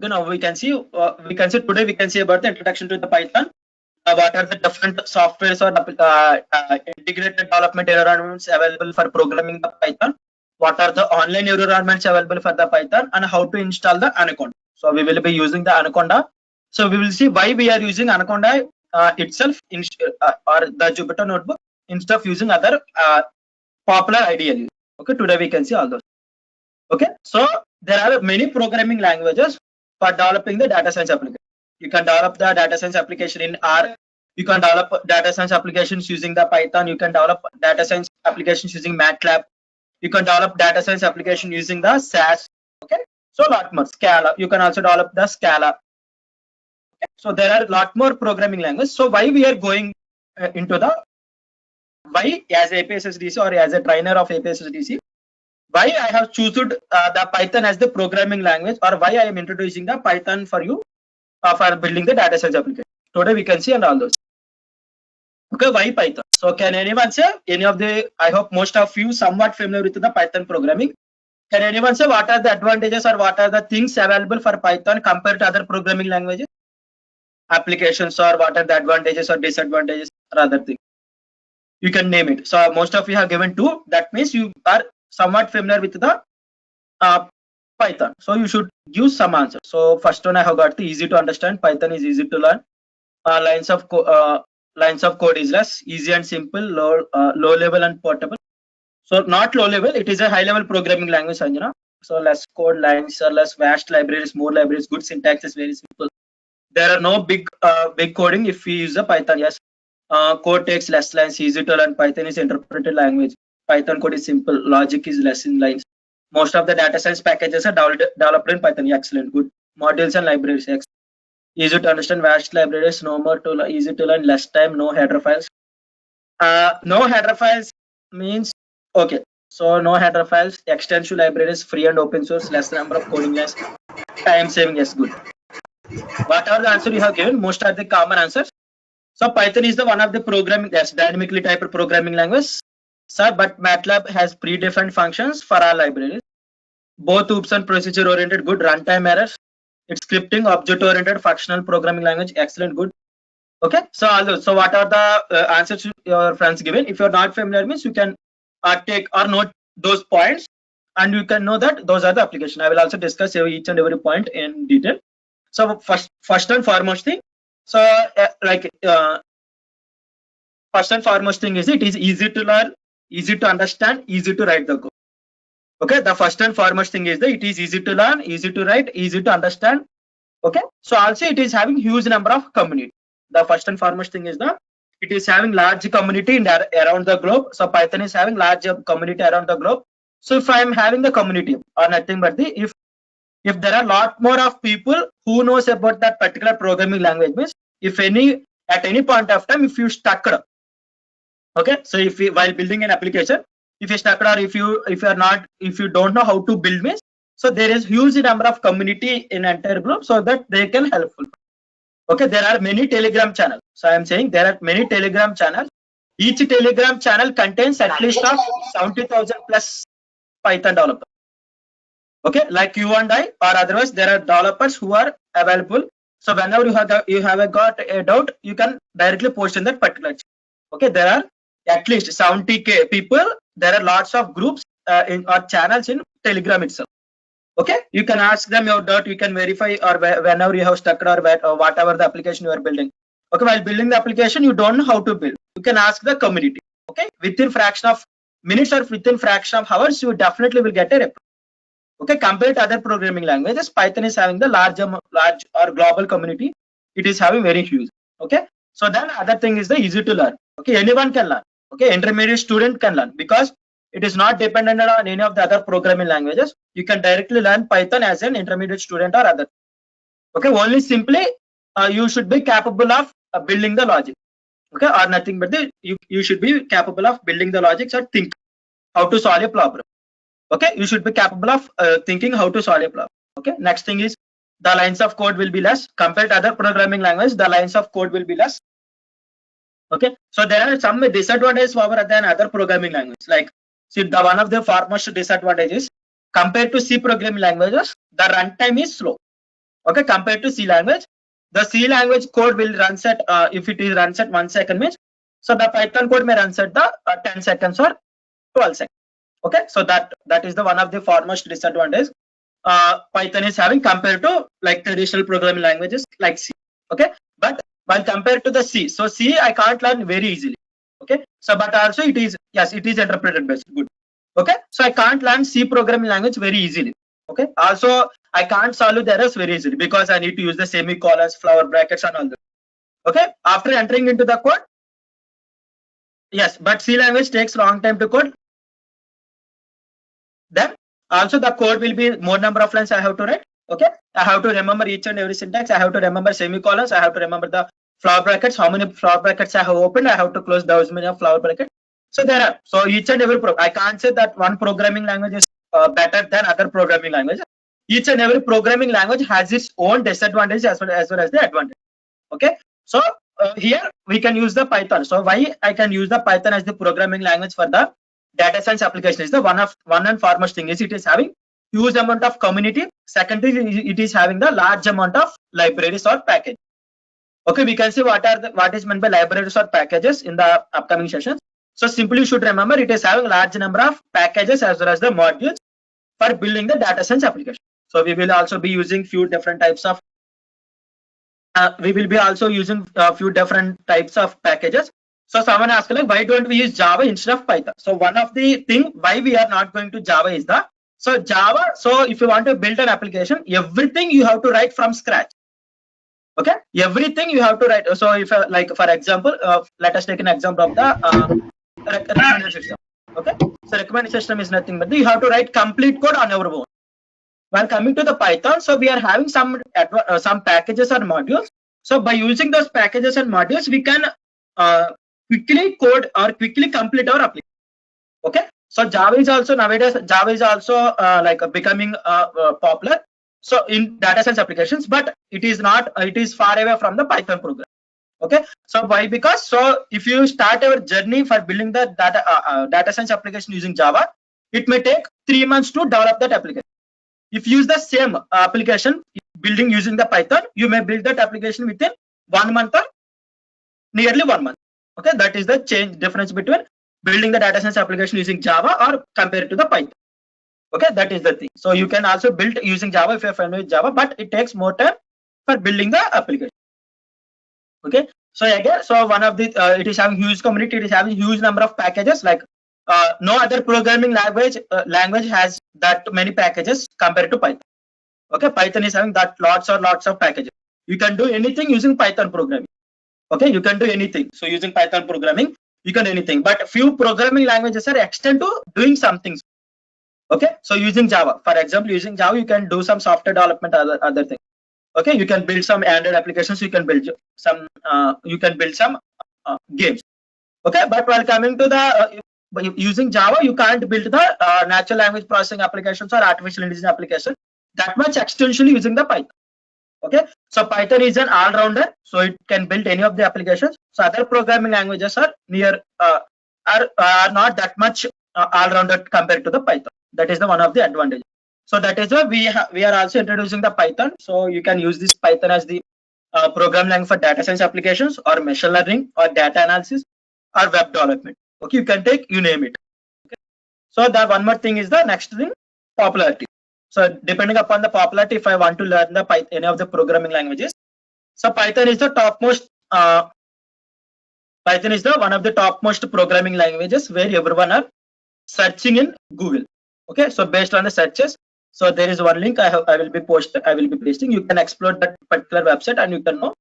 You know, we can see today we can see about the introduction to the Python. What are the different softwares or integrated development environments available for programming the Python? What are the online environments available for the Python, and how to install the Anaconda? So we will be using the Anaconda. So we will see why we are using Anaconda itself or the Jupyter Notebook instead of using other popular IDLE. Okay, today we can see all those. Okay, so there are many programming languages for developing the data science application. You can develop the data science application in R. You can develop data science applications using the Python. You can develop data science applications using MATLAB. You can develop data science application using the SAS. Okay, so a lot more. Scala. You can also develop the Scala. Okay? So there are a lot more programming languages. So why we are going into the why as APSSDC or as a trainer of APSSDC? Why I have chosen the Python as the programming language, or why I am introducing the Python for you for building the data science application. Today we can see and all those. Okay, why Python? So can anyone say any of the? I hope most of you somewhat familiar with the Python programming. Can anyone say what are the advantages or what are the things available for Python compared to other programming languages? Applications, or what are the advantages or disadvantages or other things? You can name it. So most of you have given two. That means you are somewhat familiar with the Python. So you should use some answer. So first one I have got the easy to understand. Python is easy to learn. Lines of code is less, easy and simple, low level and portable. So not low level, it is a high level programming language, Sanjana. So less code lines or less vast libraries, more libraries, good syntax is very simple. There are no big coding if we use a Python. Yes, code takes less lines, easy to learn. Python is interpreted language. Python code is simple, logic is less in lines. Most of the data science packages are developed in Python. Excellent, good. Modules and libraries, excellent. Easy to understand, vast libraries, no more to easy to learn, less time, no header files. No header files means okay. So no header files, extensive libraries, free and open source, less number of coding lines, time saving, yes, good. What are the answer you have given? Most are the common answers. So Python is the one of the programming, yes, dynamically typed programming language. Sir, but MATLAB has predefined functions for all libraries. Both OOPS and procedure oriented, good. Runtime errors. It's scripting, object oriented, functional programming language, excellent, good. Okay, so all those. So what are the answers your friends given? If you're not familiar, means you can take or note those points, and you can know that those are the application. I will also discuss each and every point in detail. So first and foremost thing. So first and foremost thing is it is easy to learn, easy to understand, easy to write the code. Okay, the first and foremost thing is that it is easy to learn, easy to write, easy to understand. Okay, so also it is having huge number of community. The first and foremost thing is that it is having large community in around the globe. So Python is having large community around the globe. So if I am having the community or nothing but the if there are a lot more of people who knows about that particular programming language, means if any at any point of time if you stuck up, okay, so if you, while building an application, if you stuck or if you don't know how to build, means so there is huge number of community in entire group so that they can helpful. Okay, there are many Telegram channels. So I am saying there are many Telegram channels. Each Telegram channel contains at least of 70,000 plus Python developers. Okay, like you and I, or otherwise there are developers who are available. So whenever you have got a doubt, you can directly post in that particular channel. Okay, there are at least 70k people. There are lots of groups in or channels in Telegram itself. Okay, you can ask them your doubt, you can verify, or whenever you have stuck or whatever the application you are building. Okay, while building the application, you don't know how to build. You can ask the community. Okay, within fraction of minutes or within fraction of hours, you definitely will get a reply. Okay, compared to other programming languages, Python is having the large or global community. It is having very huge. Okay, so then other thing is the easy to learn. Okay, anyone can learn. Okay, intermediate student can learn because it is not dependent on any of the other programming languages. You can directly learn Python as an intermediate student or other. Okay, only simply you should be capable of building the logic. Okay, or nothing but you should be capable of building the logics or think how to solve a problem. Okay, you should be capable of thinking how to solve a problem. Okay, next thing is the lines of code will be less compared to other programming language. The lines of code will be less. Okay, so there are some disadvantages over than other programming language. Like, see, the one of the foremost disadvantages compared to C programming languages, the runtime is slow. Okay, compared to C language. The C language code will run at if it is runs at 1 second means, so the Python code may run at the 10 seconds or 12 seconds. Okay, so that is the one of the foremost disadvantage Python is having compared to like traditional programming languages like C. Okay, but when compared to the C, so C I can't learn very easily. Okay, so but also it is, yes, it is interpreted based. Good. Okay, so I can't learn C programming language very easily. Okay, also I can't solve the errors very easily because I need to use the semicolons, flower brackets and all that. Okay, after entering into the code, yes, but C language takes long time to code. Then also the code will be more number of lines I have to write. Okay, I have to remember each and every syntax. I have to remember semicolons. I have to remember the flower brackets. How many flower brackets I have opened? I have to close those many flower brackets. So there are, so each and every I can't say that one programming language is better than other programming languages. Each and every programming language has its own disadvantage as well as the advantage. Okay, so here we can use the Python. So why I can use the Python as the programming language for the data science application is the one and foremost thing is it is having huge amount of community. Secondly, it is having the large amount of libraries or packages. Okay, we can see what is meant by libraries or packages in the upcoming sessions. So simply you should remember it is having large number of packages as well as the modules for building the data science application. So we will also be using few different types of few different types of packages. So someone asked like, why don't we use Java instead of Python? So one of the thing why we are not going to Java is the, so Java, so if you want to build an application, everything you have to write from scratch. Okay, everything you have to write. So if like for example, let us take an example of the recommendation system. Okay, so recommendation system is nothing but you have to write complete code on your own. While coming to the Python, so we are having some packages or modules. So by using those packages and modules, we can quickly code or quickly complete our application. Okay, so Java is also nowadays like becoming popular. So in data science applications, but it is not. It is far away from the Python program. Okay, so why? Because so if you start your journey for building the data science application using Java, it may take 3 months to develop that application. If you use the same application building using the Python, you may build that application within 1 month or nearly 1 month. Okay, that is the difference between building the data science application using Java or compared to the Python. Okay, that is the thing. So you can also build using Java if you are familiar with Java, but it takes more time for building the application. Okay, so again, so one of the it is having huge community. It is having huge number of packages. Like no other programming language has that many packages compared to Python. Okay, Python is having that lots of packages. You can do anything using Python programming. Okay, you can do anything. So using Python programming, you can do anything. But few programming languages are extend to doing some things. Okay, so using Java, for example, using Java, you can do some software development, other things. Okay, you can build some Android applications. You can build some games. Okay, but while coming to the using Java, you can't build the natural language processing applications or artificial intelligence application that much extensively using the Python. Okay, so Python is an all-rounder, so it can build any of the applications. So other programming languages are not that much all-rounded compared to the Python. That is the one of the advantages. So that is why we are also introducing the Python. So you can use this Python as the program language for data science applications or machine learning or data analysis or web development. Okay, you can take, you name it. Okay. So the one more thing is the next thing, popularity. So depending upon the popularity, if I want to learn the Python, any of the programming languages, so Python is the topmost. Python is the one of the topmost programming languages where everyone are searching in Google. Okay, so based on the searches, so there is one link I will be pasting. You can explore that particular website and you can know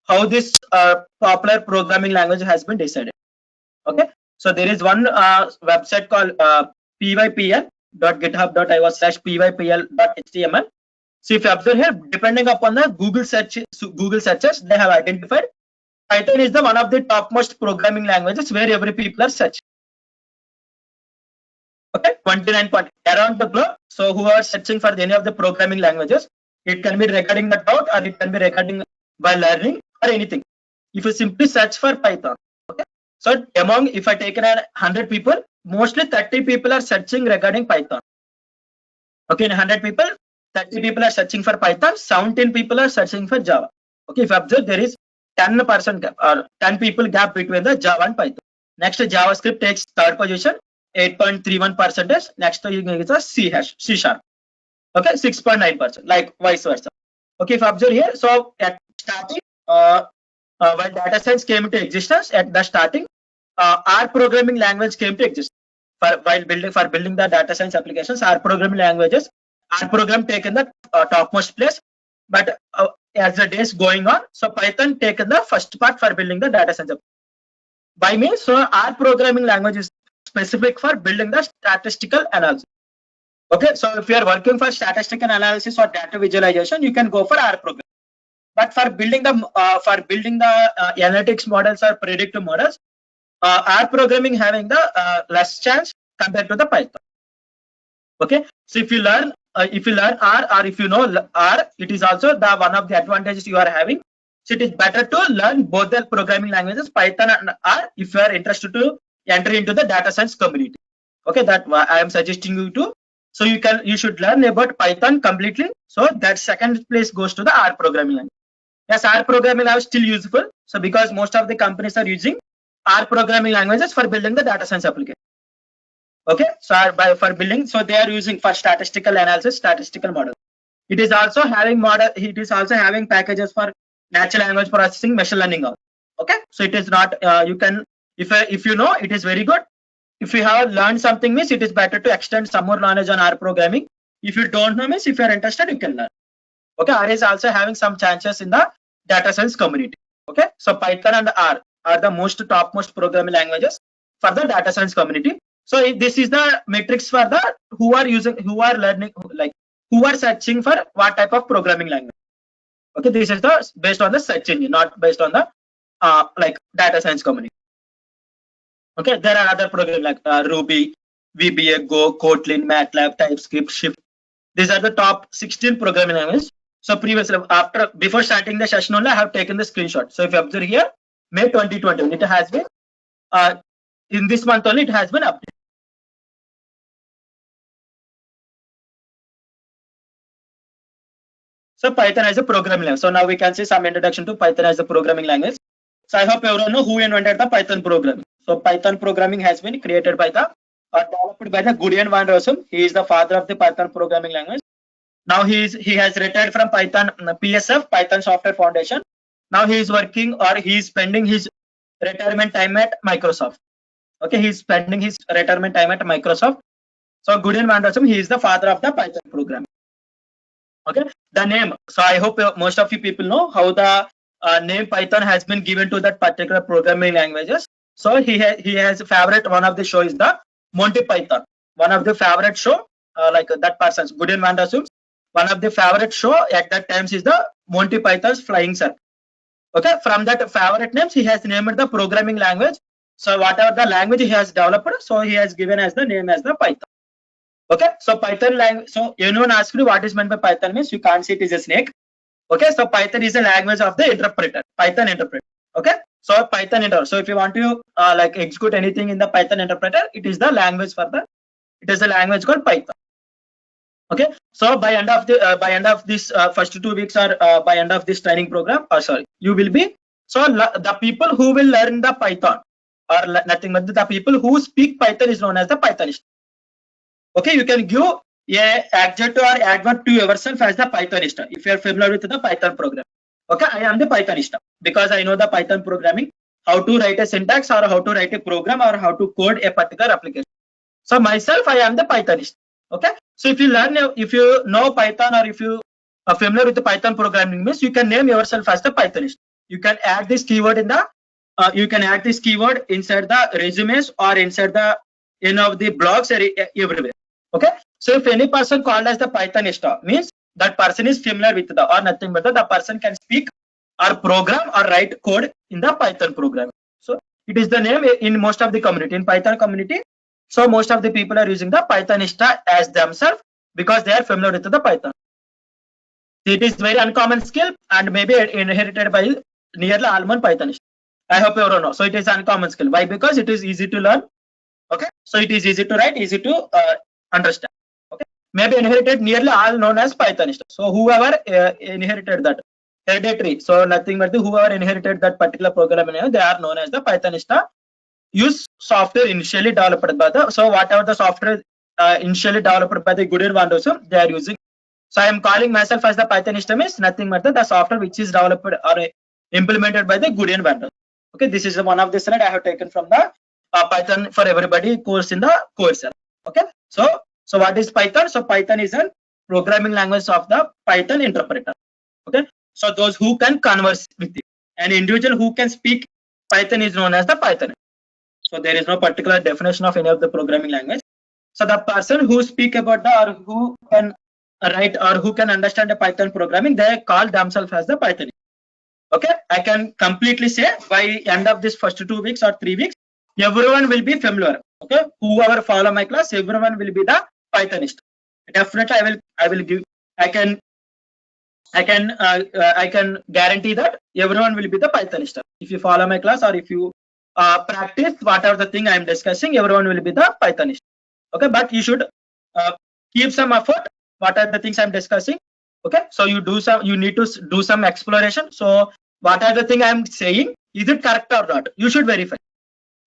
how this popular programming language has been decided. Okay, so there is one website called pypl.github.io/pypl.html. So if you observe here, depending upon the Google searches, they have identified Python is the one of the topmost programming languages where every people are searching. Okay, 29 point around the globe. So who are searching for any of the programming languages, it can be regarding the doubt or it can be regarding by learning or anything. If you simply search for Python, okay. So among, if I take 100 people, mostly 30 people are searching regarding Python. Okay, in 100 people, 30 people are searching for Python, 17 people are searching for Java. Okay, if you observe, there is 10% gap or 10 people gap between the Java and Python. Next, JavaScript takes third position, 8.31%. Next, you get a C sharp. Okay, 6.9%, like vice versa. Okay, if you observe here, so at starting, when data science came into existence, at the starting, R programming language came to exist. For building the data science applications, R programming languages, R program taken the topmost place. But as the days going on, so Python taken the first part for building the data science. By means, so R programming language is specific for building the statistical analysis. Okay, so if you are working for statistical analysis or data visualization, you can go for R program. But for building the analytics models or predictive models, R programming having the less chance compared to the Python. Okay, so if you learn R or if you know R, it is also the one of the advantages you are having. So it is better to learn both the programming languages, Python and R, if you are interested to enter into the data science community. Okay, that I am suggesting you to. So you should learn about Python completely. So that second place goes to the R programming language. Yes, R programming language is still useful. So because most of the companies are using R programming languages for building the data science application. Okay, so for building, so they are using for statistical analysis, statistical model. It is also having packages for natural language processing, machine learning. Okay, so it is not you can if you know, it is very good. If you have learned something, means it is better to extend some more knowledge on R programming. If you don't know, means if you are interested, you can learn. Okay, R is also having some chances in the data science community. Okay, so Python and R are the topmost programming languages for the data science community. So this is the metrics for the who are searching for what type of programming language. Okay, this is the based on the search engine, not based on the like data science community. Okay, there are other programs like Ruby, VBA, Go, Kotlin, MATLAB, TypeScript, Shift. These are the top 16 programming languages. So previously, before starting the session only, I have taken the screenshot. So if you observe here, May 2020, it has been in this month only, it has been updated. So Python as a programming language. So now we can see some introduction to Python as a programming language. So I hope everyone know who invented the Python programming. So Python programming has been created by developed by the Guderian van Rossum. He is the father of the Python programming language. Now he has retired from Python PSF, Python Software Foundation. Now he is working or he is spending his retirement time at Microsoft. Okay, he is spending his retirement time at Microsoft. So Guderian van Rossum, he is the father of the Python programming. Okay, the name. So I hope most of you people know how the name Python has been given to that particular programming languages. So he has a favorite. One of the show is the Monty Python. One of the favorite show like that person's Guderian van Rossum. One of the favorite show at that times is the Monty Python's Flying Circus. Okay, from that favorite names, he has named the programming language. So whatever the language he has developed, so he has given as the name as the Python. Okay, so Python language. So anyone asks you what is meant by Python means you can't see it is a snake. Okay, so Python is a language of the interpreter. Python interpreter. Okay, so Python interpreter. So if you want to like execute anything in the Python interpreter, it is the language for the. It is a language called Python. Okay, so by end of this first 2 weeks or by end of this training program, you will be the people who will learn the Python or nothing but the people who speak Python is known as the Pythonist. Okay, you can give a adjective or adverb to yourself as the Pythonist if you are familiar with the Python program. Okay, I am the Pythonist because I know the Python programming, how to write a syntax or how to write a program or how to code a particular application. So myself, I am the Pythonist. Okay, so if you know Python or if you are familiar with the Python programming means you can name yourself as the Pythonist. You can add this keyword in the inside the resumes or inside the of the blogs everywhere. Okay, so if any person called as the Pythonist means that person is familiar with the or nothing but the person can speak or program or write code in the Python program. So it is the name in most of the community in Python community. So most of the people are using the Pythonista as themselves because they are familiar with the Python. It is very uncommon skill and maybe inherited by nearly all Pythonists. I hope you all know. So it is uncommon skill. Why? Because it is easy to learn. Okay, so it is easy to write, easy to understand. Okay, may be inherited nearly all known as Pythonist. So whoever inherited that hereditary, so nothing but whoever inherited that particular programming language, they are known as the Pythonista. Use software initially developed by the, so whatever the software initially developed by the Goodyear Windows, they are using. So I am calling myself as the Pythonista means nothing but the software which is developed or implemented by the Goodyear Windows. Okay, this is one of the slide I have taken from the Python for everybody course in the course. Okay, so what is Python? So Python is a programming language of the Python interpreter. Okay, so those who can converse with it, an individual who can speak Python is known as the Python. So there is no particular definition of any of the programming language. So the person who speak about the or who can write or who can understand the Python programming, they call themselves as the Python. Okay, I can completely say by end of this first 2 weeks or 3 weeks, everyone will be familiar. Okay, whoever follow my class, everyone will be the Pythonist. Definitely, I will give. I can guarantee that everyone will be the Pythonist. If you follow my class or if you practice whatever the thing I am discussing, everyone will be the Pythonist. Okay, but you should keep some effort. What are the things I am discussing? Okay, so you need to do some exploration. So what are the thing I am saying? Is it correct or not? You should verify.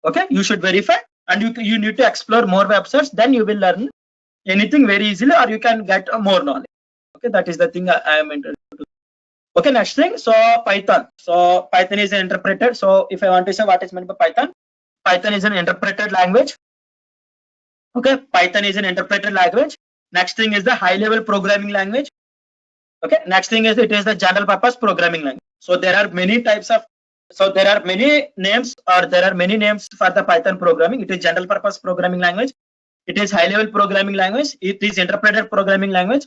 Okay, you should verify, and you need to explore more websites. Then you will learn anything very easily, or you can get more knowledge. Okay, that is the thing I am interested to. Okay, next thing. So Python. So Python is an interpreter. So if I want to say what is meant by Python, Python is an interpreted language. Okay, Python is an interpreted language. Next thing is the high level programming language. Okay, next thing is it is the general purpose programming language. So there are many types of, so there are many names or there are many names for the Python programming. It is general purpose programming language. It is high level programming language. It is interpreted programming language.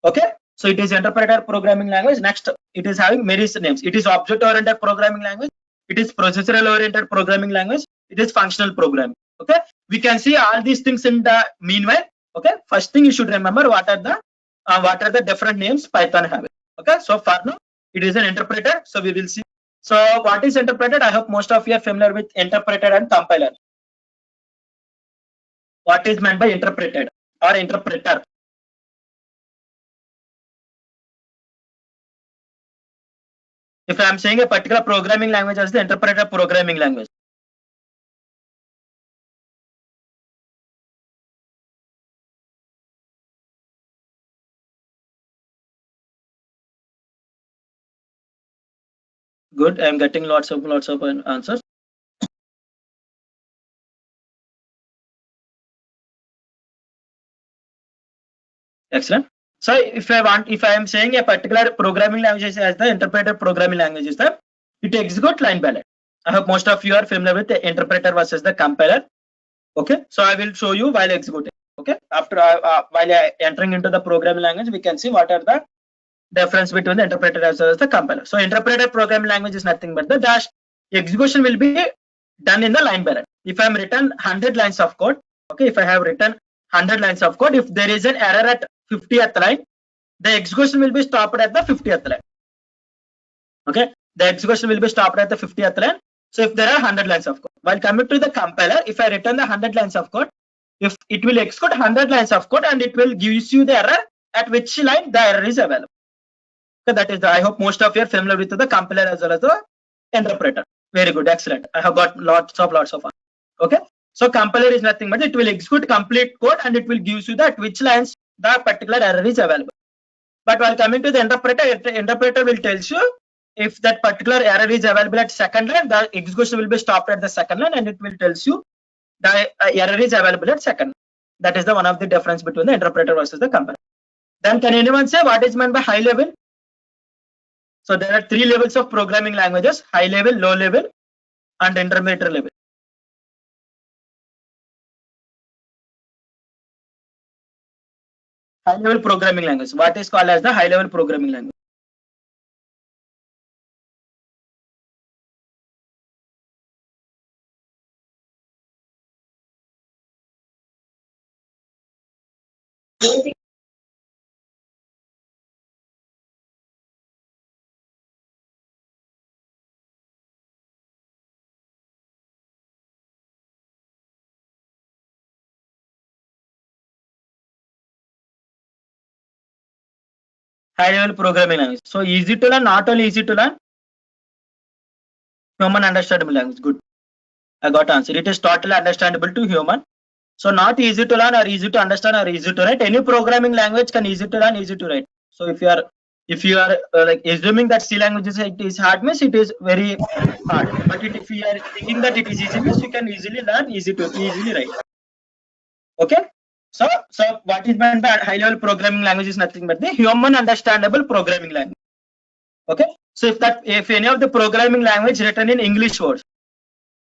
Okay, so it is interpreted programming language. Next, it is having many names. It is object oriented programming language. It is procedural oriented programming language. It is functional programming. Okay, we can see all these things in the meanwhile. Okay, first thing you should remember what are the different names Python have. Okay, so for now it is an interpreter. So we will see. So what is interpreted? I hope most of you are familiar with interpreter and compiler. What is meant by interpreted or interpreter? If I am saying a particular programming language as the interpreter programming language. Good, I am getting lots of answers. Excellent. So if I am saying a particular programming language as the interpreter programming language is that it executes line by line. I hope most of you are familiar with the interpreter versus the compiler. Okay, so I will show you while executing. Okay, after while entering into the programming language, we can see what are the difference between the interpreter as well as the compiler. So interpreter programming language is nothing but the dash execution will be done in the line by line. If I am written 100 lines of code, okay, if I have written 100 lines of code, if there is an error at 50th line, the execution will be stopped at the 50th line. Okay, the execution will be stopped at the 50th line. So if there are 100 lines of code, while coming to the compiler, if I return the 100 lines of code, if it will execute 100 lines of code and it will give you the error at which line the error is available. So that is the, I hope most of you are familiar with the compiler as well as the interpreter. Very good, excellent. I have got lots of fun. Okay, so compiler is nothing but it will execute complete code and it will give you that which lines the particular error is available. But while coming to the interpreter will tell you if that particular error is available at second line, the execution will be stopped at the second line and it will tell you the error is available at second. That is the one of the difference between the interpreter versus the compiler. Then can anyone say what is meant by high level? So there are 3 levels of programming languages: high level, low level, and intermediate level. High level programming language. What is called as the high level programming language? high level programming language. So easy to learn, not only easy to learn, human understandable language. Good. I got answer. It is totally understandable to human. So not easy to learn or easy to understand or easy to write. Any programming language can easy to learn, easy to write. So if you are like assuming that C language it is hard, means it is very hard. But if you are thinking that it is easy, means you can easily learn, easily write. Okay. So what is meant by high level programming language is nothing but the human understandable programming language. Okay. So if any of the programming language written in English words,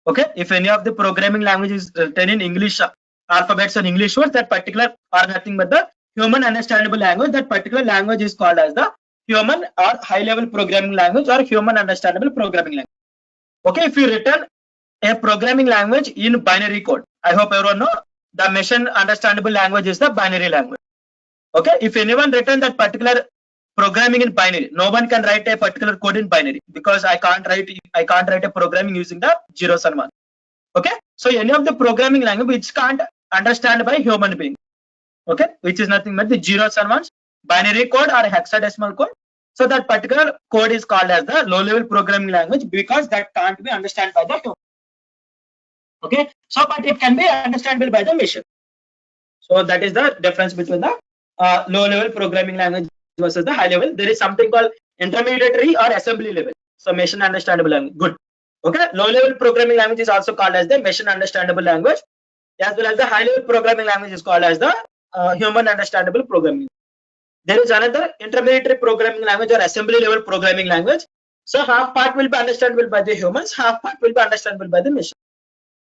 okay, if any of the programming language is written in English alphabets or English words, that particular are nothing but the human understandable language. That particular language is called as the human or high level programming language or human understandable programming language. Okay, if you written a programming language in binary code, I hope everyone know the machine understandable language is the binary language. Okay, if anyone written that particular programming in binary, no one can write a particular code in binary, because I can't write a programming using the zeros and ones. Okay, so any of the programming language which can't understand by human being, okay, which is nothing but the zeros and ones, binary code or hexadecimal code. So that particular code is called as the low level programming language, because that can't be understood by the human. Okay, so but it can be understandable by the machine. So that is the difference between the low level programming language versus the high level. There is something called intermediary or assembly level. So machine understandable language. Good. Okay, low level programming language is also called as the machine understandable language, as well as the high level programming language is called as the human understandable programming. There is another intermediary programming language or assembly level programming language. So half part will be understandable by the humans, half part will be understandable by the machine.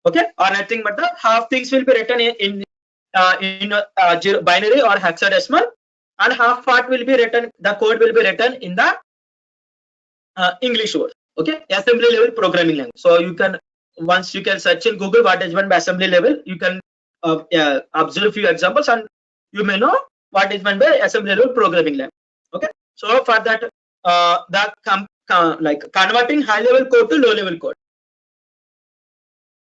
Okay, or nothing but the half things will be written in binary or hexadecimal, and half part will be written, the code will be written in the English word. Okay, assembly level programming language. So you can, once you can search in Google what is meant by assembly level, you can observe few examples and you may know what is meant by assembly level programming language. Okay, so for that like converting high level code to low level code.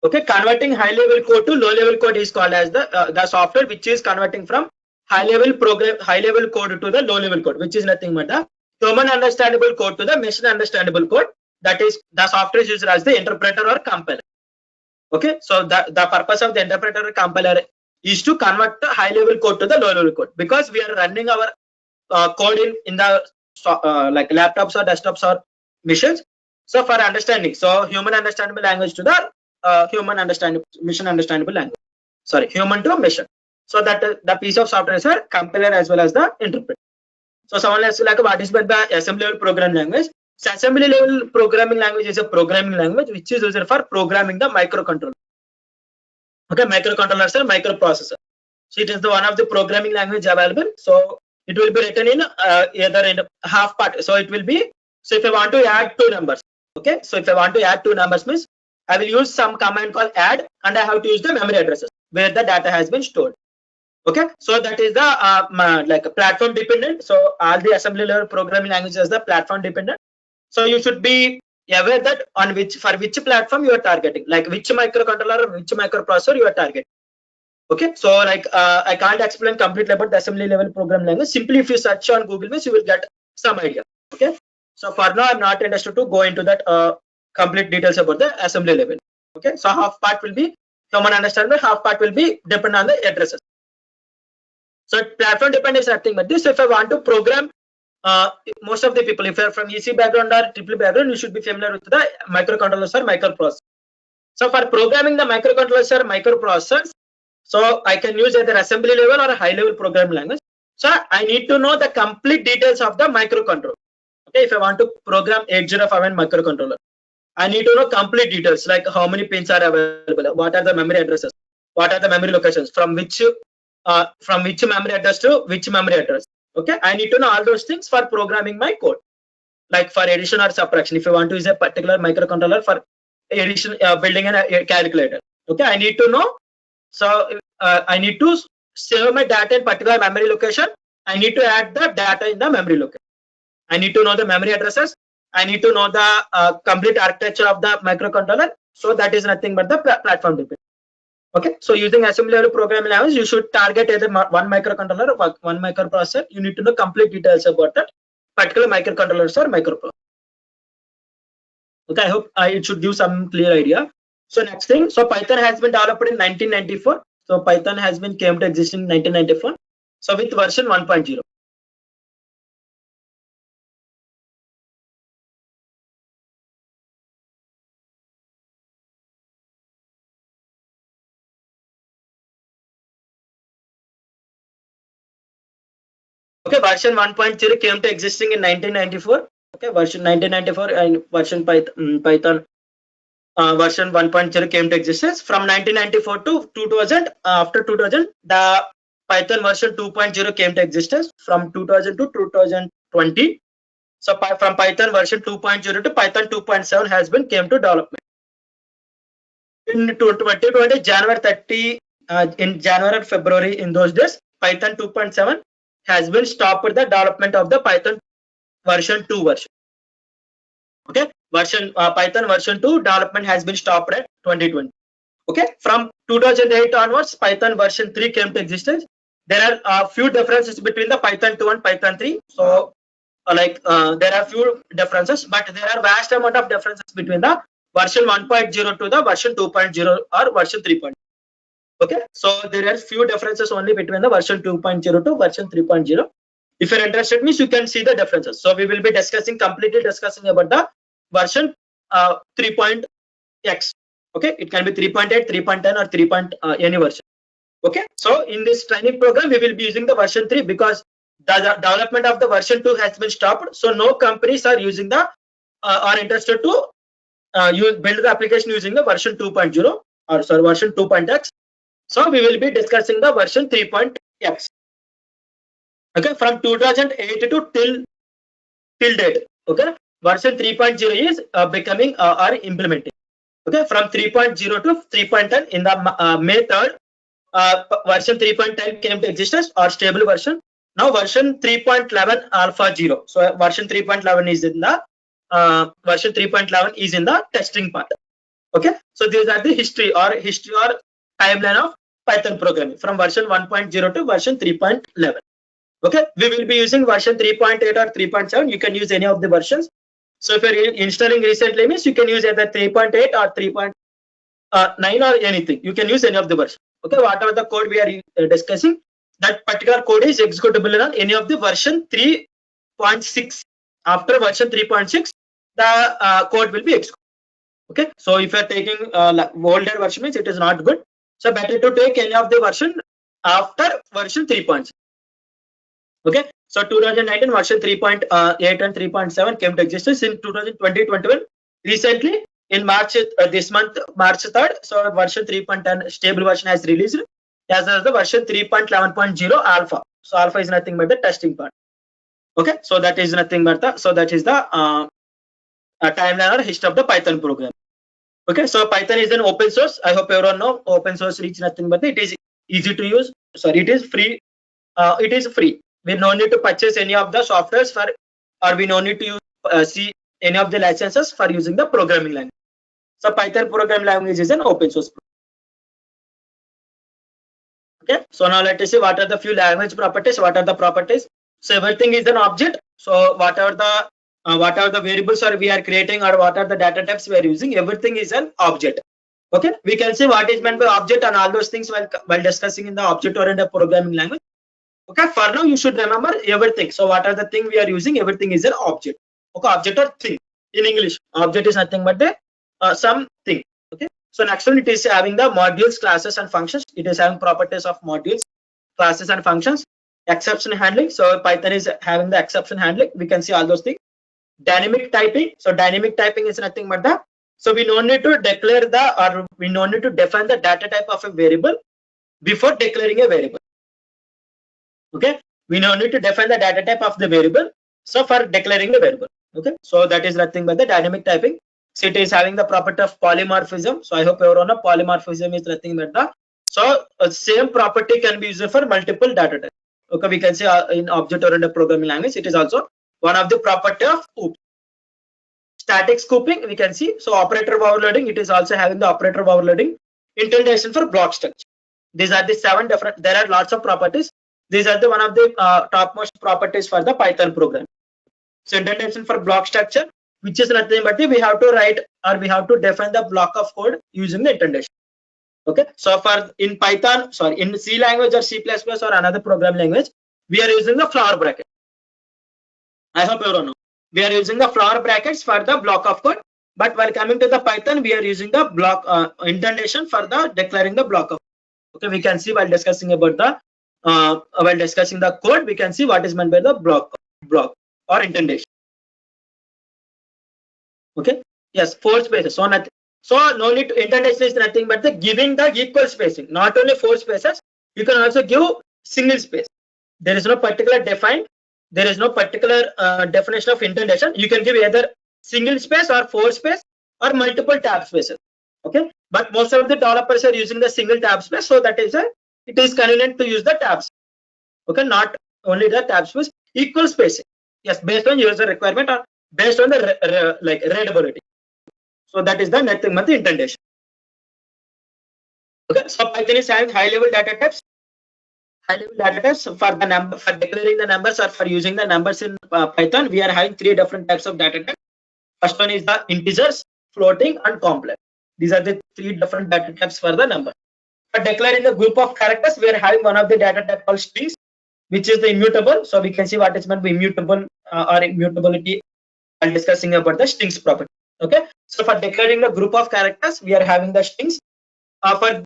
Okay, converting high level code to low level code is called as the software which is converting from high level code to the low level code, which is nothing but the human understandable code to the machine understandable code. That is, the software is used as the interpreter or compiler. Okay, so the purpose of the interpreter or compiler is to convert the high level code to the low level code, because we are running our code in the like laptops or desktops or machines. So for understanding, so human understandable language to the machine understandable language. Sorry, human to machine. So that the piece of software is a compiler as well as the interpreter. So someone has to like, what is meant by assembly level programming language? So assembly level programming language is a programming language which is used for programming the microcontroller. Okay, microcontrollers are microprocessor. So it is the one of the programming language available. So it will be written in either in half part. So it will be, so if I want to add two numbers, okay, so if I want to add two numbers, means I will use some command called add, and I have to use the memory addresses where the data has been stored. Okay, so that is the like platform dependent. So all the assembly level programming languages are platform dependent. So you should be aware that on which platform you are targeting, like which microcontroller or which microprocessor you are targeting. Okay, so like I can't explain completely about the assembly level programming language. Simply if you search on Google, you will get some idea. Okay, so for now I'm not interested to go into that complete details about the assembly level. Okay, so half part will be human understandable, half part will be depend on the addresses. So platform dependent is nothing but this. If I want to program, most of the people, if you're from EC background or triple background, you should be familiar with the microcontrollers or microprocessors. So for programming the microcontrollers or microprocessors, so I can use either assembly level or a high level programming language. So I need to know the complete details of the microcontroller. Okay, if I want to program 8051 microcontroller, I need to know complete details like how many pins are available, what are the memory addresses, what are the memory locations, from which memory address to which memory address. Okay, I need to know all those things for programming my code. Like for addition or subtraction, if you want to use a particular microcontroller for addition, building a calculator. Okay, I need to know. So I need to save my data in particular memory location. I need to add the data in the memory location. I need to know the memory addresses. I need to know the complete architecture of the microcontroller. So that is nothing but the platform dependent. Okay, so using assembly level programming language, you should target either one microcontroller or one microprocessor. You need to know complete details about that. particular microcontrollers or microprocessors. Okay, I hope it should give some clear idea. So next thing, so Python has been developed in 1994. So Python has been came to exist in 1994. So with version 1.0. Okay, version 1.0 came to existing in 1994. Okay, version 1994 and version Python version 1.0 came to existence. From 1994 to 2000, after 2000, the Python version 2.0 came to existence. From 2000 to 2020. So from Python version 2.0 to Python 2.7 has been came to development. In 2020, January 30, in January and February, in those days, Python 2.7 has been stopped the development of the Python version 2 version. Okay, Python version 2 development has been stopped at 2020. Okay, from 2008 onwards, Python version 3 came to existence. There are a few differences between the Python 2 and Python 3. So there are few differences, but there are vast amount of differences between the version 1.0 to the version 2.0 or version 3.0. Okay, so there are few differences only between the version 2.0 to version 3.0. If you're interested, means you can see the differences. So we will be completely discussing about the version 3.x. Okay, it can be 3.8, 3.10 or 3. Any version. Okay, so in this training program we will be using the version 3 because the development of the version 2 has been stopped. So no companies are using the are interested to build the application using the version 2.0 or sorry version 2.x. So we will be discussing the version 3.x. Okay, from 2008 to till date. Okay, version 3.0 is becoming or implementing. Okay, from 3.0 to 3.10 in the May 3rd, version 3.10 came to existence or stable version. Now version 3.11 alpha 0. So version 3.11 is in the version 3.11 is in the testing part. Okay, so these are the history or timeline of Python programming from version 1.0 to version 3.11. Okay, we will be using version 3.8 or 3.7. You can use any of the versions. So if you're installing recently, means you can use either 3.8 or 3.9 or anything. You can use any of the versions. Okay, whatever the code we are discussing, that particular code is executable on any of the version 3.6. After version 3.6, the code will be executed. Okay, so if you are taking older version, means it is not good. So better to take any of the version after version 3.6. Okay, so 2019 version 3.8 and 3.7 came to existence in 2020-21. Recently, in March this month, March 3rd, so version 3.10 stable version has released as well as the version 3.11.0 alpha. So alpha is nothing but the testing part. Okay, so that is nothing but the timeline or history of the Python program. Okay, so Python is an open source. I hope everyone know open source is nothing but it is easy to use. Sorry, it is free. It is free. We no need to purchase any of the softwares for, or we no need to use see any of the licenses for using the programming language. So Python programming language is an open source. Okay, so now let us see what are the few language properties. What are the properties? So everything is an object. So whatever the variables are we are creating or what are the data types we are using, everything is an object. Okay, we can see what is meant by object and all those things while discussing in the object-oriented programming language. Okay, for now you should remember everything. So what are the thing we are using? Everything is an object. Okay, object or thing in English. Object is nothing but the something. Okay, so next one, it is having the modules, classes and functions. It is having properties of modules, classes and functions. Exception handling. So Python is having the exception handling. We can see all those things. Dynamic typing. So dynamic typing is nothing but the, so we no need to declare or we no need to define the data type of a variable before declaring a variable. Okay, we no need to define the data type of the variable, so for declaring the variable. Okay, so that is nothing but the dynamic typing. So it is having the property of polymorphism. So I hope everyone know polymorphism is nothing but the, so same property can be used for multiple data types. Okay, we can say in object-oriented programming language, it is also one of the property of OOP. Static scooping, we can see. So operator overloading, it is also having the operator overloading. Indentation for block structure. These are the 7 different. There are lots of properties. These are the one of the topmost properties for the Python program. So indentation for block structure, which is nothing but we have to write or we have to define the block of code using the indentation. Okay, so for in Python, sorry, in C language or C++ or another program language, we are using the flower bracket. I hope you don't know. We are using the flower brackets for the block of code, but while coming to the Python, we are using the block indentation for the declaring the block of. Okay, we can see while discussing about the while discussing the code, we can see what is meant by the block or indentation. Okay, yes, 4 spaces. So nothing. So no need to indentation is nothing but the giving the equal spacing. Not only 4 spaces, you can also give single space. There is no particular defined. There is no particular definition of indentation. You can give either single space or 4 space or multiple tab spaces. Okay, but most of the developers are using the single tab space, so that is it is convenient to use the tabs. Okay, not only the tab space, equal spacing. Yes, based on user requirement or based on the like readability. So that is the nothing but the indentation. Okay, so Python is having high level data types. High level data types for the number, for declaring the numbers or for using the numbers in Python, we are having 3 different types of data types. First one is the integers, floating, and complex. These are the 3 different data types for the number. For declaring the group of characters, we are having one of the data type called strings, which is the immutable. So we can see what is meant by immutable or immutability while discussing about the strings property. Okay, so for declaring the group of characters, we are having the strings. For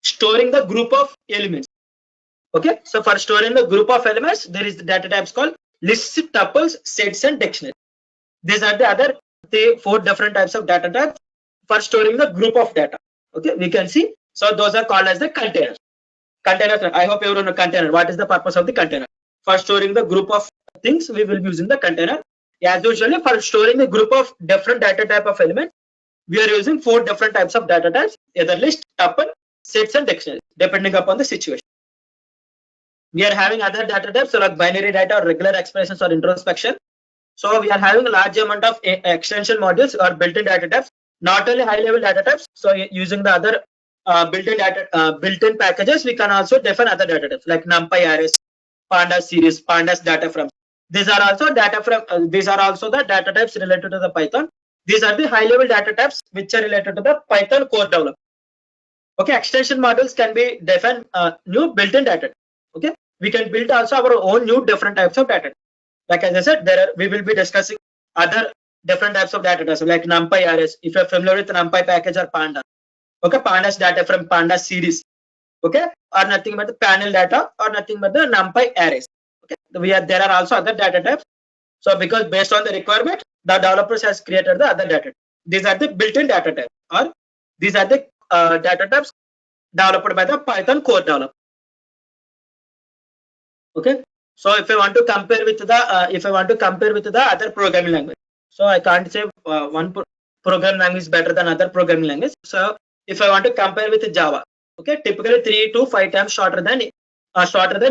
storing the group of elements. Okay, so for storing the group of elements, there is the data types called lists, tuples, sets, and dictionary. These are the other 4 different types of data types for storing the group of data. Okay, we can see. So those are called as the containers. Containers. I hope everyone know container. What is the purpose of the container? For storing the group of things, we will be using the container. As usually, for storing the group of different data type of elements, we are using 4 different types of data types, either list, tuple, sets, and dictionary, depending upon the situation. We are having other data types, so like binary data or regular expressions or introspection. So we are having a large amount of extension modules or built-in data types, not only high-level data types. So using the other built-in packages, we can also define other data types like NumPy arrays, Pandas series, Pandas data from. These are also data from. These are also the data types related to the Python. These are the high-level data types which are related to the Python core development. Okay, extension modules can be defined new built-in data. Okay, we can build also our own new different types of data. Like as I said, we will be discussing other different types of data types like NumPy arrays. If you're familiar with NumPy package or Pandas, okay, Pandas data from Pandas series, okay, or nothing but the panel data or nothing but the NumPy arrays. Okay, there are also other data types. So because based on the requirement, the developers has created the other data. These are the built-in data types, or these are the data types developed by the Python core developer. Okay, so if I want to compare with the other programming language, so I can't say one programming language is better than other programming language. So if I want to compare with Java, okay, typically 3 to 5 times shorter than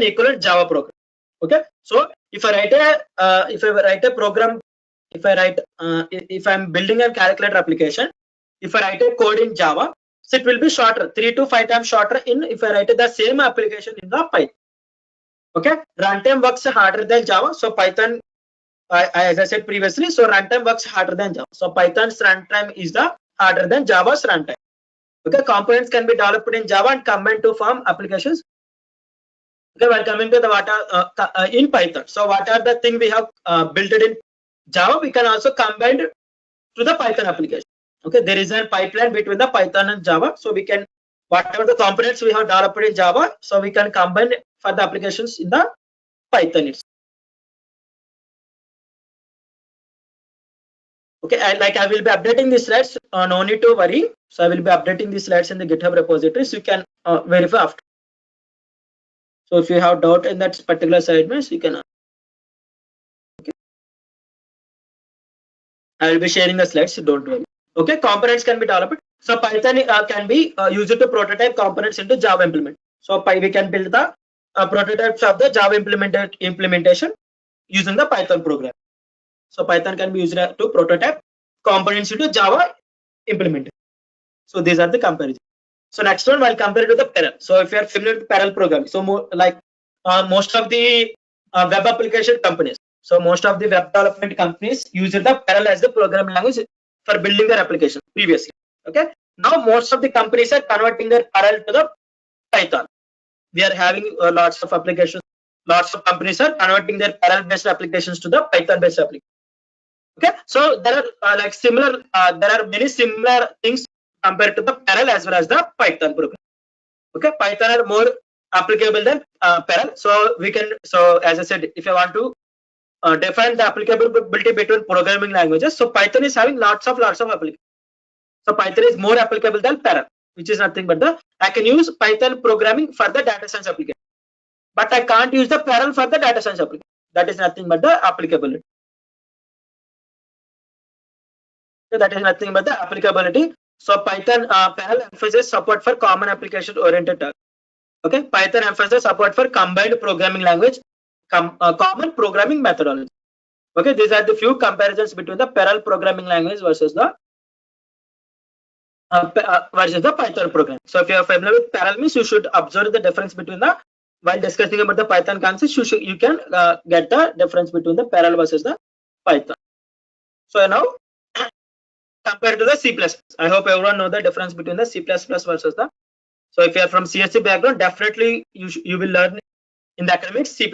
equivalent Java program. Okay, so if I write a program, if I'm building a calculator application, if I write a code in Java, so it will be shorter, 3 to 5 times shorter if I write the same application in the Python. Okay, runtime works harder than Java. So Python, as I said previously, so runtime works harder than Java. So Python's runtime is the harder than Java's runtime. Okay, components can be developed in Java and combined to form applications. Okay, we're coming to the in Python. So what are the things we have built it in Java? We can also combine it to the Python application. Okay, there is a pipeline between the Python and Java. So we can, whatever the components we have developed in Java, so we can combine for the applications in the Python itself. Okay, I will be updating these slides. No need to worry. So I will be updating these slides in the GitHub repository, so you can verify after. So if you have doubt in that particular segment, you can. Okay, I will be sharing the slides, so don't worry. Okay, components can be developed. So Python can be used to prototype components into Java implement. So we can build the prototypes of the Java implementation using the Python program. So Python can be used to prototype components into Java implementation. So these are the comparison. So next one, I'll compare it to the parallel. So if you are familiar with parallel programming, so most of the web application companies. So most of the web development companies use the Perl as the programming language for building their application previously. Okay. Now most of the companies are converting their Perl to the Python. We are having lots of applications. Lots of companies are converting their Perl based applications to the Python based application. Okay. So there are like similar. There are many similar things compared to the Perl as well as the Python program. Okay. Python are more applicable than Perl. So we can. So as I said, if I want to define the applicability between programming languages, so Python is having lots of applications. So Python is more applicable than Perl, which is nothing but I can use Python programming for the data science application, but I can't use the Perl for the data science application. That is nothing but the applicability. So that is nothing but the applicability. So Python Perl emphasizes support for common application oriented tasks. Okay, Python emphasizes support for combined programming language, common programming methodology. Okay, these are the few comparisons between the Perl programming language versus the Python program. So if you are familiar with Perl means, you should observe the difference between the, while discussing about the Python concepts, you can get the difference between the Perl versus the Python. So now compared to the C++, I hope everyone know the difference between the C++ versus the. So if you are from CSC background, definitely you will learn in the academics C++.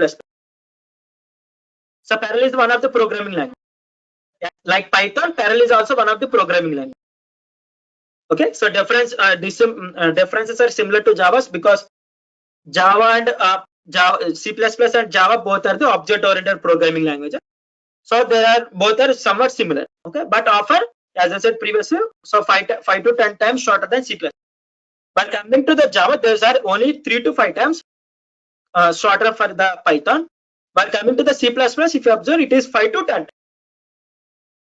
So Perl is one of the programming language. Like Python, Perl is also one of the programming language. Okay, so differences are similar to Java's, because Java and C++ and Java both are the object-oriented programming languages. So both are somewhat similar. Okay, but often, as I said previously, so 5 to 10 times shorter than C++. But coming to the Java, those are only 3 to 5 times shorter for the Python. But coming to the C++, if you observe, it is 5 to 10.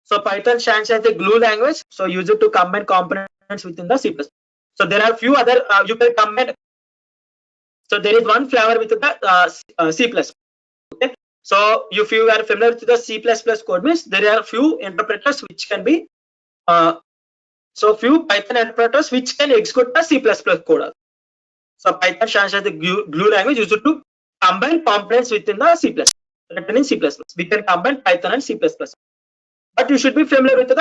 So Python stands as a glue language, so use it to combine components within the C++. So there are few other you can combine. So there is one flavor with the C++. Okay. So if you are familiar with the C++ code means, there are few interpreters which can be so few Python interpreters which can execute the C++ code. So Python stands as the glue language used to combine components within the C++. Written in C++. We can combine Python and C++. But you should be familiar with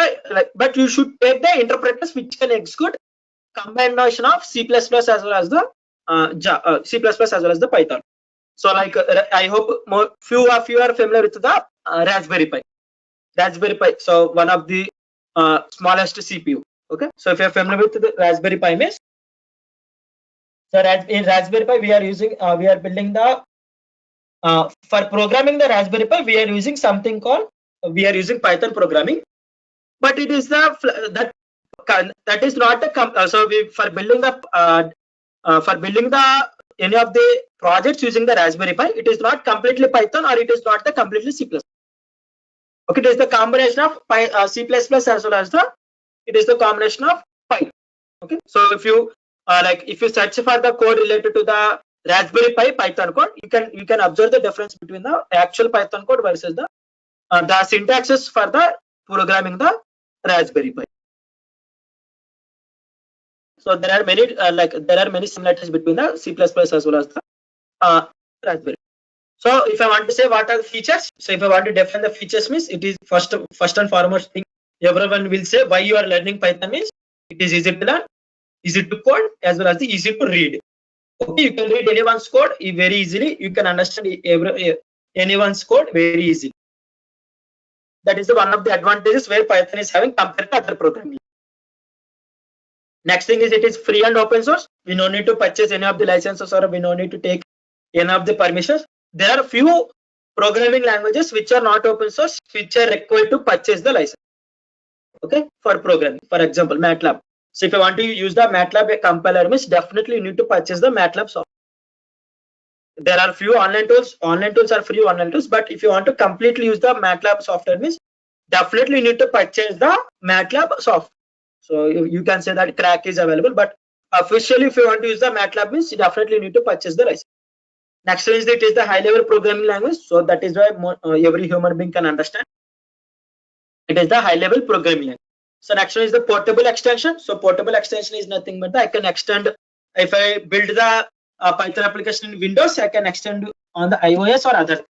but you should take the interpreters which can execute combination of C++ as well as the C++ as well as the Python. So like I hope few of you are familiar with the Raspberry Pi. Raspberry Pi. So one of the smallest CPU. Okay. So if you are familiar with the Raspberry Pi means, so in Raspberry Pi we are building the for programming the Raspberry Pi we are using something called Python programming, but it is that is not the so for building the any of the projects using the Raspberry Pi, it is not completely Python or it is not the completely C++. Okay, it is the combination of C++ as well as it is the combination of Python. Okay, so if you if you search for the code related to the Raspberry Pi Python code, you can observe the difference between the actual Python code versus the syntaxes for the programming the Raspberry Pi. So there are many similarities between the C++ as well as the Raspberry. So if I want to say what are the features, so if I want to define the features means, it is first and foremost thing everyone will say why you are learning Python means, it is easy to learn, easy to code as well as the easy to read. Okay, you can read anyone's code very easily. You can understand anyone's code very easily. That is one of the advantages where Python is having compared to other programming. Next thing is it is free and open source. We no need to purchase any of the licenses or we no need to take any of the permissions. There are few programming languages which are not open source, which are required to purchase the license. Okay, for programming, for example, MATLAB. So if you want to use the MATLAB compiler means, definitely you need to purchase the MATLAB software. There are few online tools. Online tools are free online tools, but if you want to completely use the MATLAB software means, definitely you need to purchase the MATLAB software. So you can say that crack is available, but officially if you want to use the MATLAB means, you definitely need to purchase the license. Next is it is the high level programming language. So that is why every human being can understand. It is the high level programming language. So next one is the portable extension. So portable extension is nothing but I can extend, if I build the Python application in Windows, I can extend on the iOS or other.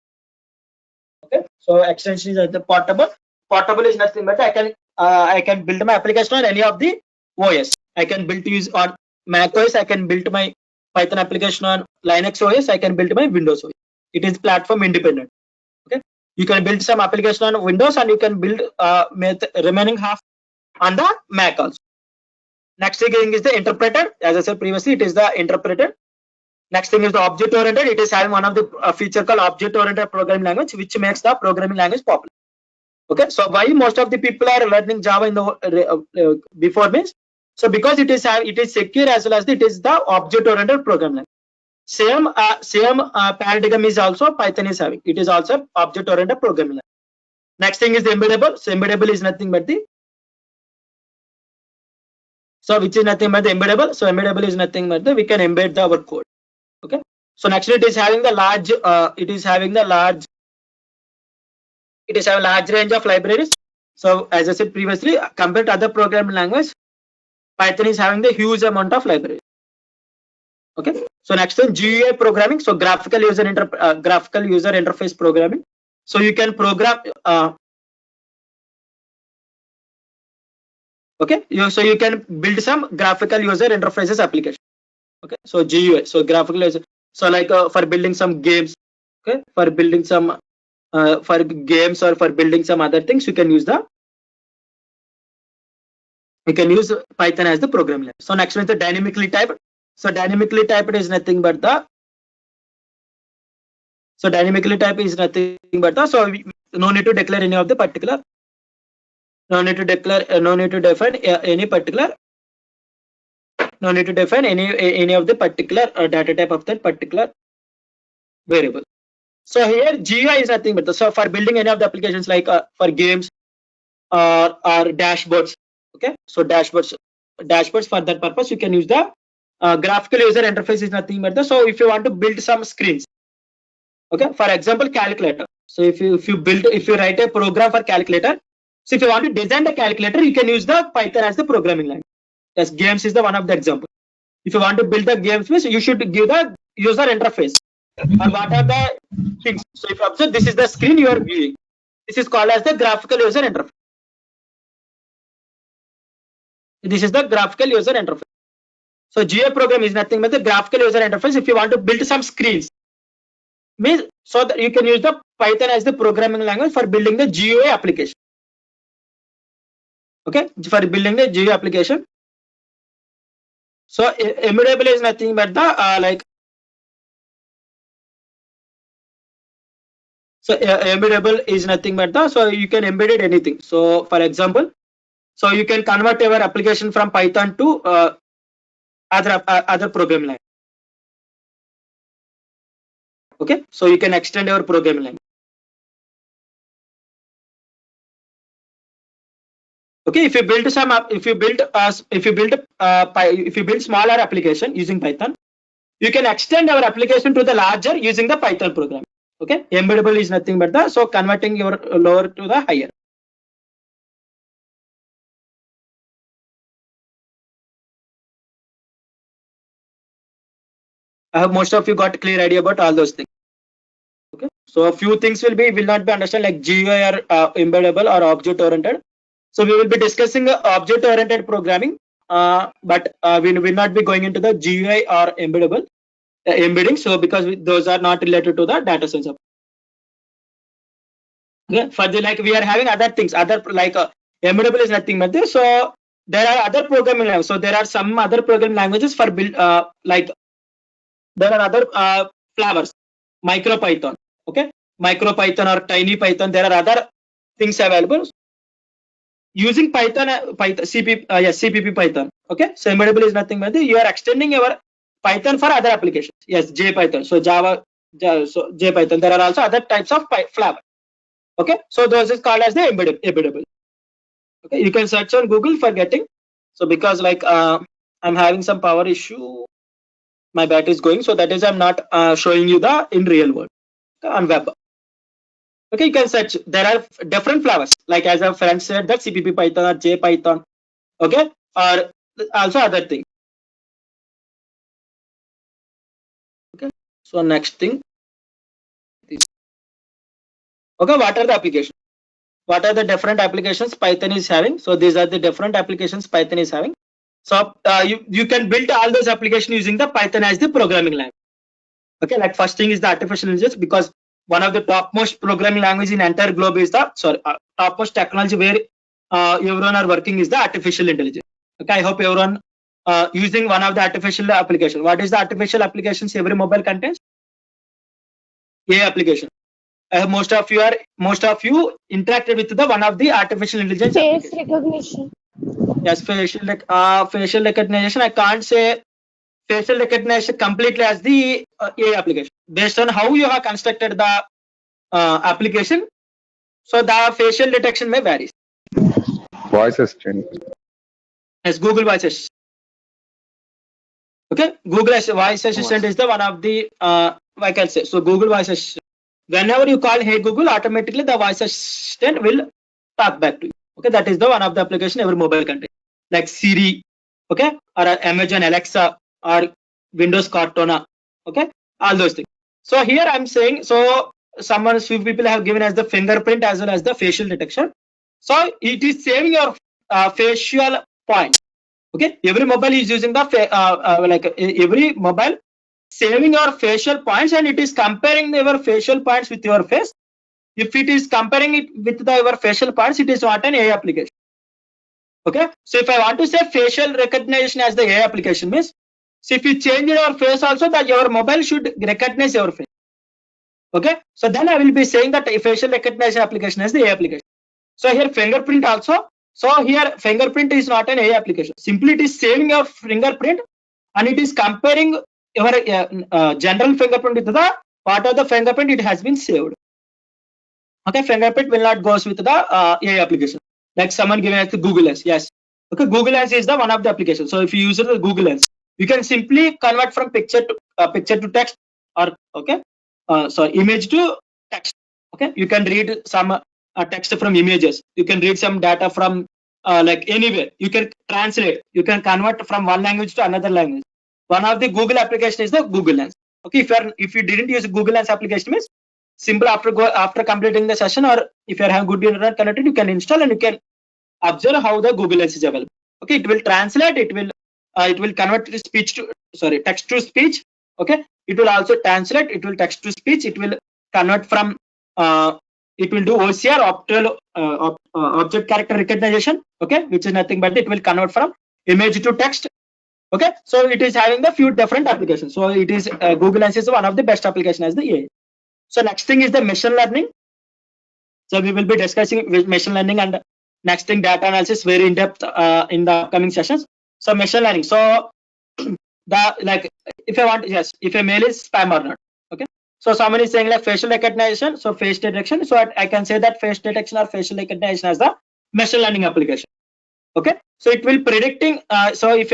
Okay, so extension is the portable. Portable is nothing but I can build my application on any of the OS. I can build to use on Mac OS. I can build my Python application on Linux OS. I can build my Windows OS. It is platform independent. Okay, you can build some application on Windows and you can build remaining half on the Mac also. Next thing is the interpreter. As I said previously, it is the interpreter. Next thing is the object oriented. It is having one of the feature called object oriented programming language, which makes the programming language popular. Okay, so why most of the people are learning Java in the before means, so because it is secure as well as it is the object oriented programming language. Same paradigm is also Python is having. It is also object oriented programming language. Next thing is the embeddable. So embeddable is nothing but the which is nothing but the embeddable. So embeddable is nothing but the we can embed our code. Okay, so next it is having the large it is having large range of libraries. So as I said previously, compared to other programming language, Python is having the huge amount of libraries. Okay, so next one GUI programming. So graphical user interface programming. So you can program okay, so you can build some graphical user interfaces application. Okay, so GUI, so graphical user, so like for building some games. Okay, for building some for games or for building some other things, you can use Python as the programming language. So next one is the dynamically typed. So dynamically typed is nothing but the so no need to declare any of the particular, no need to define any particular, no need to define any of the particular data type of that particular variable. So here GUI is nothing but so for building any of the applications like for games or dashboards. Okay, so dashboards for that purpose you can use the graphical user interface is nothing but so if you want to build some screens. Okay, for example calculator. So if you write a program for calculator, so if you want to design the calculator, you can use the Python as the programming language. Yes, games is the one of the example. If you want to build the games, you should give the user interface or what are the things. So if you observe, this is the screen you are viewing. This is called as the graphical user interface. This is the graphical user interface. So GUI program is nothing but the graphical user interface. If you want to build some screens, means so that you can use the Python as the programming language for building the GUI application. Okay, for building the GUI application. So embeddable is nothing but the like. So embeddable is nothing but the so you can embed it anything. So for example, so you can convert your application from Python to other programming language. Okay, so you can extend your programming language. Okay, if you build smaller application using Python, you can extend our application to the larger using the Python program. Okay, embeddable is nothing but the so converting your lower to the higher. I hope most of you got a clear idea about all those things. Okay, so a few things will not be understood like GUI or embeddable or object oriented. So we will be discussing object oriented programming, but we will not be going into the GUI or embeddable embedding. So because those are not related to the data science. Okay, for the like we are having other things, other like embeddable is nothing but this. So there are other programming languages. So there are some other programming languages for build like there are other flavors, MicroPython. Okay, MicroPython or TinyPython. There are other things available using Python, CPP Python. Okay, so embeddable is nothing but you are extending your Python for other applications. Yes, JPython. So Java, so JPython. There are also other types of flavor. Okay, so those is called as the embeddable. Okay, you can search on Google for getting. So because like I'm having some power issue, my battery is going, so that is I'm not showing you the in real world on web. Okay, you can search. There are different flavors, like as a friend said that CPP Python or JPython. Okay, or also other things. Okay, so next thing. Okay, what are the applications? What are the different applications Python is having? So these are the different applications Python is having. So you can build all those applications using the Python as the programming language. Okay, like first thing is the artificial intelligence, because one of the topmost programming language in entire globe is the topmost technology where everyone are working is the artificial intelligence. Okay, I hope everyone using one of the artificial application. What is the artificial applications every mobile contains? AI application. Most of you interacted with the one of the artificial intelligence Face application. recognition. Yes, facial recognition. I can't say facial recognition completely as the AI application. Based on how you have constructed the application, so the facial detection may vary. Voice assistant. Yes, Google Voice Assistant. Okay, Google Voice Assistant is the one of the I can say. So Google Voice Assistant. Whenever you call Hey Google, automatically the voice assistant will talk back to you. Okay, that is the one of the application every mobile contains, like Siri, okay, or Amazon Alexa or Windows Cortana, okay, all those things. So here I'm saying, so few people have given as the fingerprint as well as the facial detection. So it is saving your facial points. Okay, every mobile is using the every mobile saving your facial points, and it is comparing your facial points with your face. If it is comparing it with your facial points, it is not an AI application. Okay, so if I want to say facial recognition as the AI application means, so if you change your face also, that your mobile should recognize your face. Okay, so then I will be saying that a facial recognition application is the AI application. So here fingerprint also. So here fingerprint is not an AI application. Simply it is saving your fingerprint, and it is comparing your general fingerprint with the part of the fingerprint it has been saved. Okay, fingerprint will not goes with the AI application. Like someone given as the Google Lens. Yes. Okay, Google Lens is the one of the applications. So if you use the Google Lens, you can simply convert from picture to text, or okay, image to text. Okay, you can read some text from images. You can read some data from like anywhere. You can translate. You can convert from one language to another language. One of the Google application is the Google Lens. Okay, if you didn't use Google Lens application means, simple after completing the session, or if you are having good internet connected, you can install and you can observe how the Google Lens is available. Okay, it will translate. It will convert to speech to text to speech. Okay, it will also translate. It will text to speech. It will convert from it will do OCR, object character recognition. Okay, which is nothing but it will convert from image to text. Okay, so it is having the few different applications. So it is Google Lens is one of the best application as the AI. So next thing is the machine learning. So we will be discussing with machine learning, and next thing data analysis very in depth in the upcoming sessions. So machine learning. So if I want, yes, if a mail is spam or not. Okay. So someone is saying like facial recognition. So face detection. So I can say that face detection or facial recognition as the machine learning application. Okay. So it will predicting. So if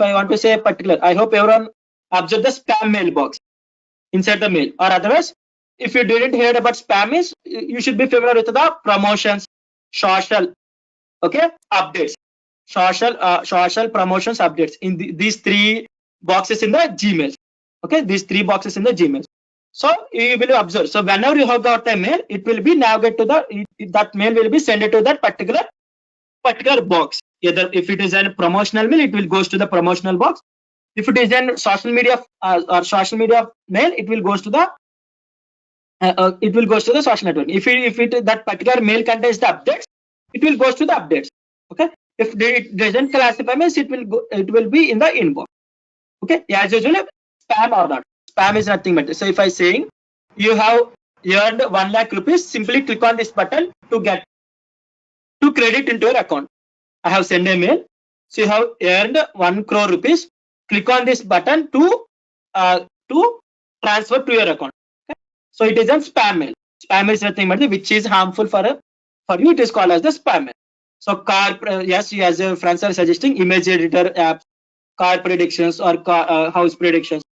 I want to say a particular, I hope everyone observe the spam mailbox inside the mail, or otherwise, if you didn't hear about spam is, you should be familiar with the promotions, social, okay, updates, social promotions, updates in these three boxes in the Gmail. Okay, these three boxes in the Gmail. So you will observe. So whenever you have got a mail, it will be navigate to that mail will be sent to that particular box. Either if it is a promotional mail, it will goes to the promotional box. If it is a social media or social media mail, it will goes to the social network. If it that particular mail contains the updates, it will goes to the updates. Okay. If it doesn't classify mails, it will be in the inbox. Okay. As usual, spam or not. Spam is nothing but. So if I saying you have earned 1 lakh rupees, simply click on this button to credit into your account. I have sent a mail. So you have earned 1 crore rupees. Click on this button to transfer to your account. Okay? So it is a spam mail. Spam is nothing but which is harmful for you. It is called as the spam mail. So yes, as your friends are suggesting, image editor apps, car predictions or house predictions.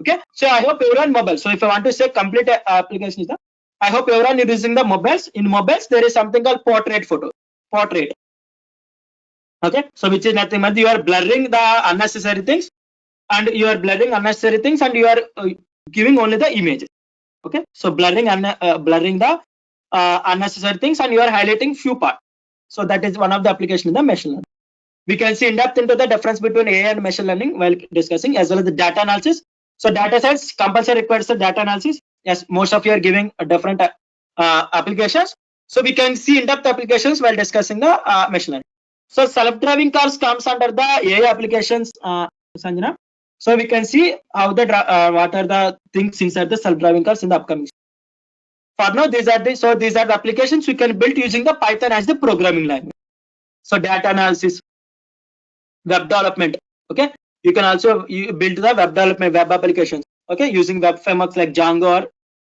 Okay. So I hope everyone mobile. So if I want to say complete application is that, I hope everyone is using the mobiles. In mobiles, there is something called portrait photo. Portrait. Okay. So which is nothing but you are blurring the unnecessary things, and you are giving only the images. Okay. So blurring the unnecessary things, and you are highlighting few parts. So that is one of the application in the machine learning. We can see in depth into the difference between AI and machine learning while discussing, as well as the data analysis. So data science compulsory requires the data analysis. Yes, most of you are giving a different applications. So we can see in-depth applications while discussing the machine learning. So self-driving cars comes under the AI applications, Sanjana. So we can see how the what are the things inside the self-driving cars in the upcoming. For now, these are the applications we can build using the Python as the programming language. So data analysis, web development. Okay, you can also build the web development, web applications. Okay, using web frameworks like Django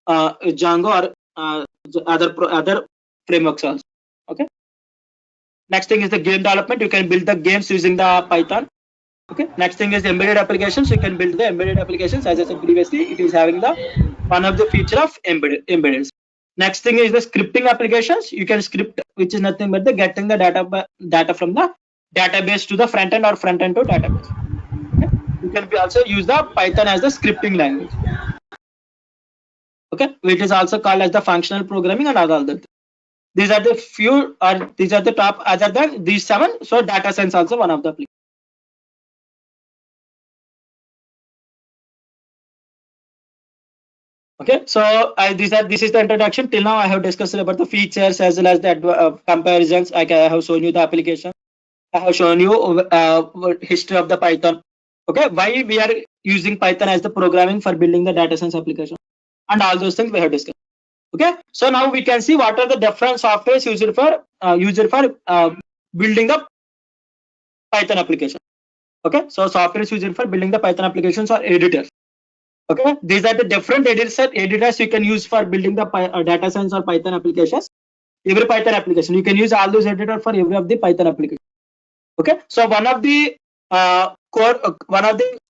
or other frameworks also. Okay. Next thing is the game development. You can build the games using the Python. Okay. Next thing is embedded applications. You can build the embedded applications. As I said previously, it is having the one of the feature of embedded. Next thing is the scripting applications. You can script, which is nothing but the getting the data from the database to the front end or front end to database. Okay. You can also use the Python as the scripting language. Okay, which is also called as the functional programming and other things. These are the few, or these are the top. Other than these 7, so data science also one of the applications. Okay, so this is the introduction. Till now I have discussed about the features as well as the comparisons. I have shown you the application. I have shown you history of the Python. Okay, why we are using Python as the programming for building the data science application, and all those things we have discussed. Okay, so now we can see what are the different softwares used for building the Python application. Okay, so software is used for building the Python applications or editors. Okay, these are the different editors you can use for building the data science or Python applications. Every Python application you can use all those editors for every of the Python application. Okay, so one of the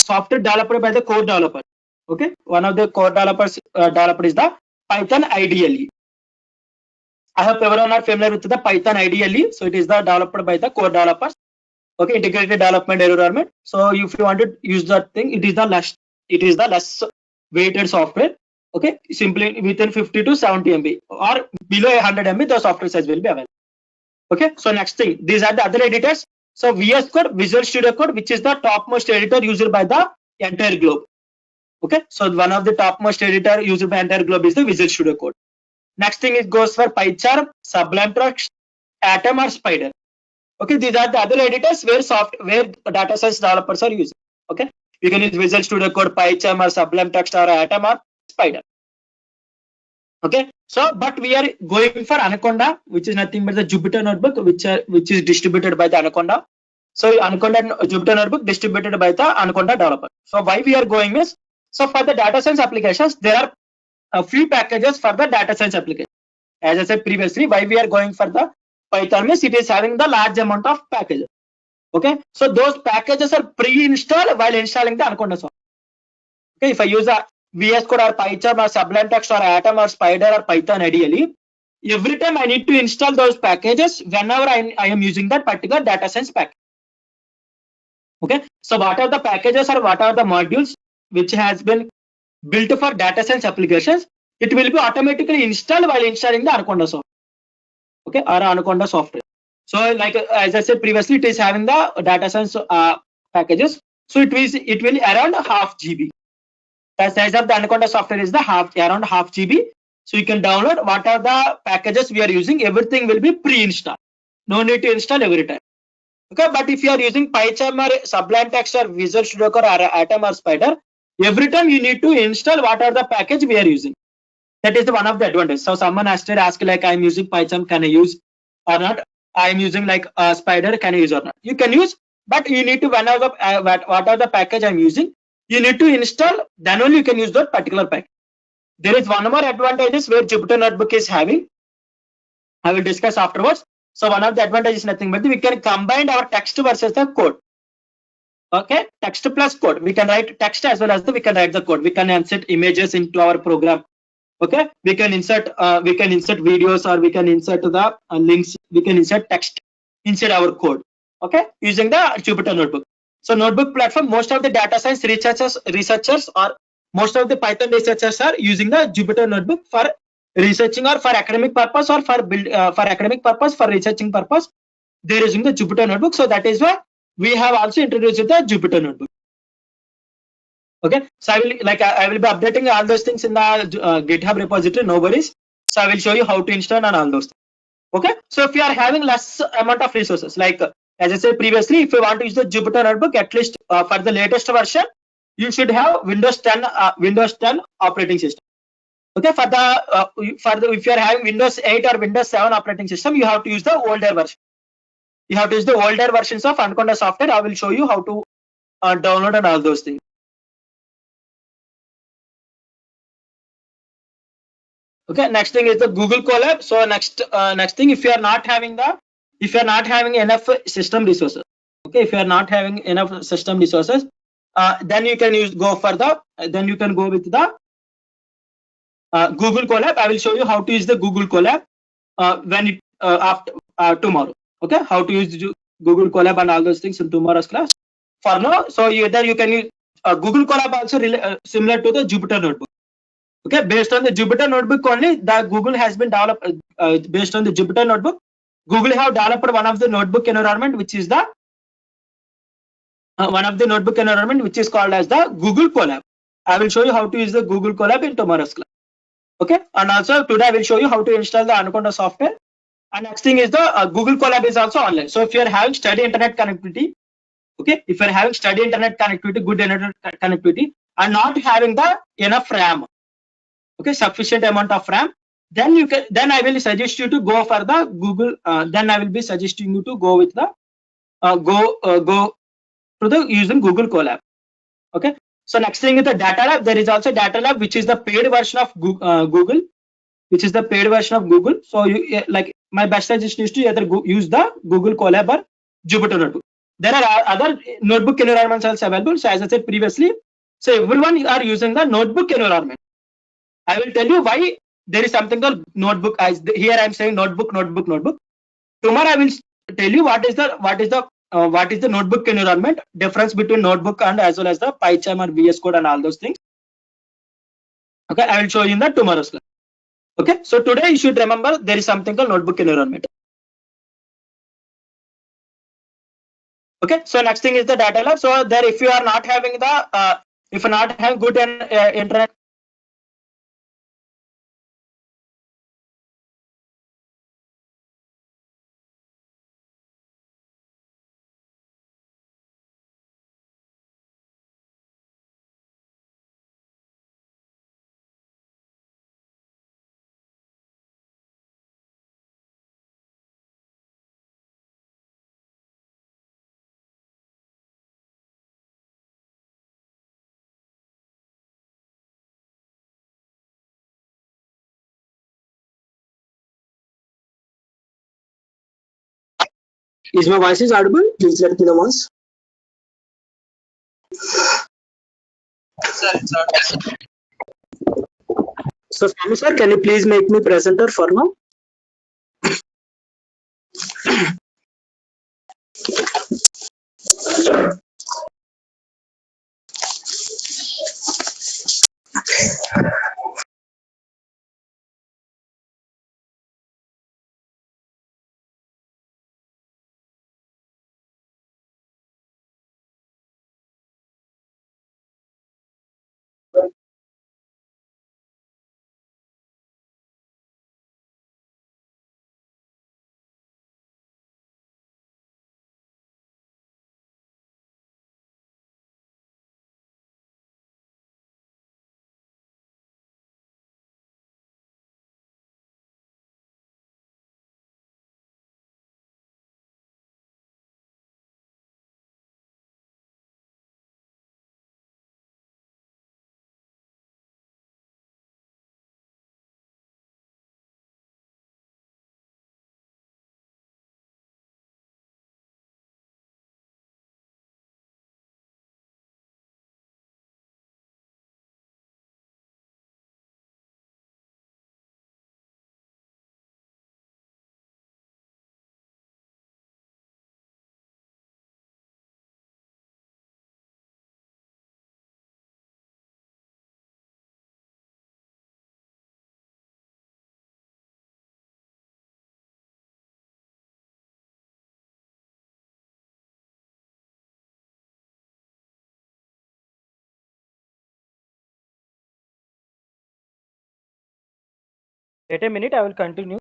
software developed by the core developer. Okay, one of the core developers developer is the Python IDLE. I hope everyone are familiar with the Python IDLE. So it is the developed by the core developers. Okay, integrated development environment. So if you want to use that thing, it is the less weighted software. Okay, simply within 50 to 70 MB or below 100 MB, the software size will be available. Okay, so next thing, these are the other editors. So VS Code, Visual Studio Code, which is the topmost editor used by the entire globe. Okay, so one of the topmost editor used by entire globe is the Visual Studio Code. Next thing it goes for PyCharm, Sublime Text, Atom or Spider. Okay, these are the other editors where data science developers are using. Okay, you can use Visual Studio Code, PyCharm or Sublime Text or Atom or Spider. Okay, so but we are going for Anaconda, which is nothing but the Jupyter Notebook, which is distributed by the Anaconda. So Anaconda Jupyter Notebook distributed by the Anaconda developer. So why we are going is, so for the data science applications, there are a few packages for the data science application. As I said previously, why we are going for the Python means it is having the large amount of packages. Okay, so those packages are pre-installed while installing the Anaconda software. Okay, if I use a VS Code or PyCharm or Sublime Text or Atom or Spider or Python ideally, every time I need to install those packages whenever I am using that particular data science package. Okay, so what are the packages or what are the modules which has been built for data science applications? It will be automatically installed while installing the Anaconda software. Okay, or Anaconda software. So like as I said previously, it is having the data science packages. So it will around half GB. The size of the Anaconda software is around half GB. So you can download what are the packages we are using. Everything will be pre-installed. No need to install every time. Okay, but if you are using PyCharm or Sublime Text or Visual Studio Code or Atom or Spider, every time you need to install what are the package we are using. That is one of the advantages. So someone has to ask like, I'm using PyCharm, can I use or not? I'm using like Spider, can I use or not? You can use, but you need to whenever what are the package I'm using, you need to install, then only you can use that particular package. There is one more advantages where Jupyter Notebook is having. I will discuss afterwards. So one of the advantages is nothing but we can combine our text versus the code. Okay, text plus code. We can write text as well as we can write the code. We can insert images into our program. Okay, we can insert videos or we can insert the links. We can insert text inside our code. Okay, using the Jupyter Notebook. So notebook platform, most of the data science researchers or most of the Python researchers are using the Jupyter Notebook for researching or for academic purpose or for academic purpose, for researching purpose, they're using the Jupyter notebook. So that is why we have also introduced the Jupyter notebook. Okay, so I will be updating all those things in the GitHub repository, no worries. So I will show you how to install and all those things. Okay, so if you are having less amount of resources, like as I said previously, if you want to use the Jupyter notebook, at least for the latest version, you should have Windows 10 operating system. Okay, for the if you are having Windows 8 or Windows 7 operating system, you have to use the older version. You have to use the older versions of Anaconda software. I will show you how to download and all those things. Okay, next thing is the Google Colab. So next thing, if you are not having enough system resources, okay, if you are not having enough system resources, then you can go with the Google Colab. I will show you how to use the Google Colab after tomorrow. Okay, how to use Google Colab and all those things in tomorrow's class. For now, so you can use Google Colab also similar to the Jupyter Notebook. Okay, based on the Jupyter Notebook only, the Google has been developed based on the Jupyter Notebook. Google have developed one of the notebook environment, which is the which is called as the Google Colab. I will show you how to use the Google Colab in tomorrow's class. Okay, and also today I will show you how to install the Anaconda software. And next thing is the Google Colab is also online. So if you are having steady internet connectivity, okay, if you are having steady internet connectivity, good internet connectivity, and not having the enough RAM, okay, sufficient amount of RAM, then I will suggest you to go for the Google. Then I will be suggesting you to go with the go to the using Google Colab. Okay, so next thing is the Data Lab. There is also Data Lab, which is the paid version of Google, which is the paid version of Google. So you like my best suggestion is to either use the Google Colab or Jupyter Notebook. There are other notebook environments also available. So as I said previously, so everyone are using the notebook environment. I will tell you why there is something called notebook. Here I am saying notebook. Tomorrow I will tell you what is the notebook environment, difference between notebook and as well as the PyCharm or VS Code and all those things. Okay, I will show you in the tomorrow's class. Okay, so today you should remember there is something called notebook environment. Okay, so next thing is the Data Lab. So there, if you are not having good internet. Is my voice is audible? Please let me know once. So Swami sir, can you please make me presenter for now? Wait a minute, I will continue.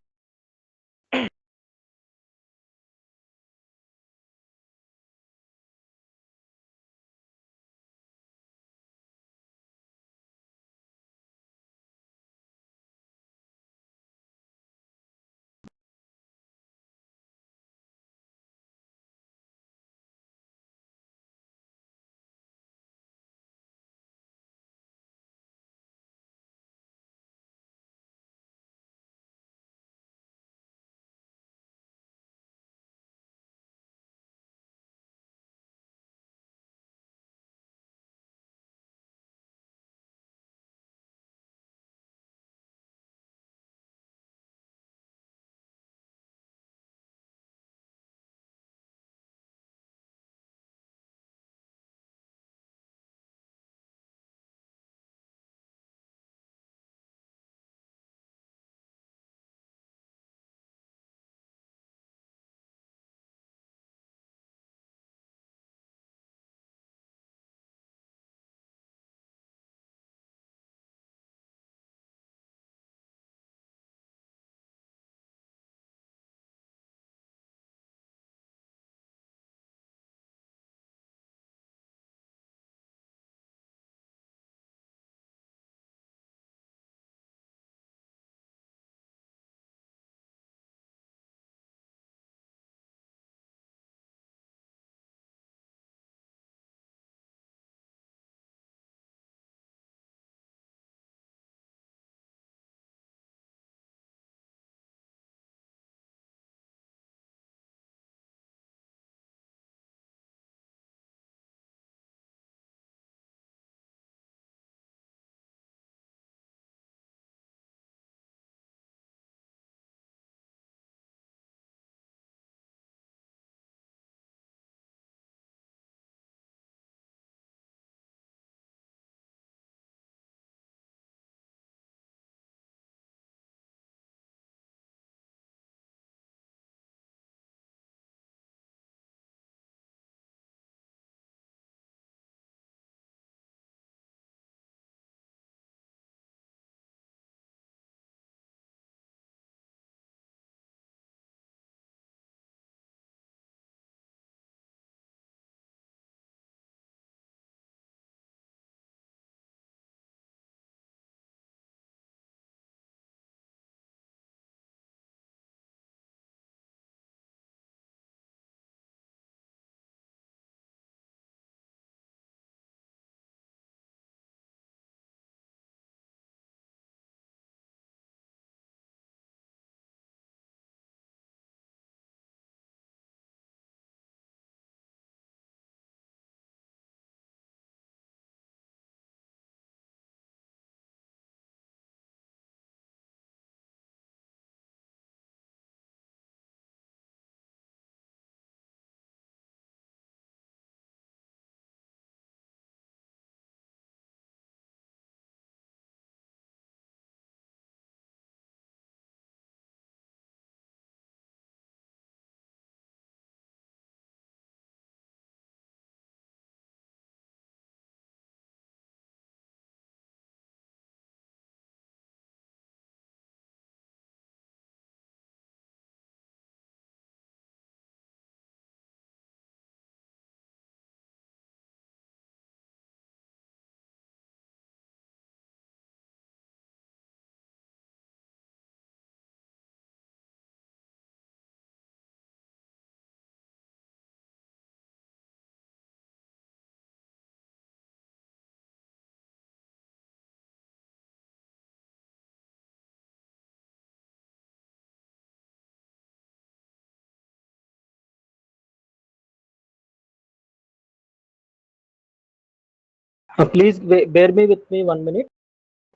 Please bear me with me 1 minute.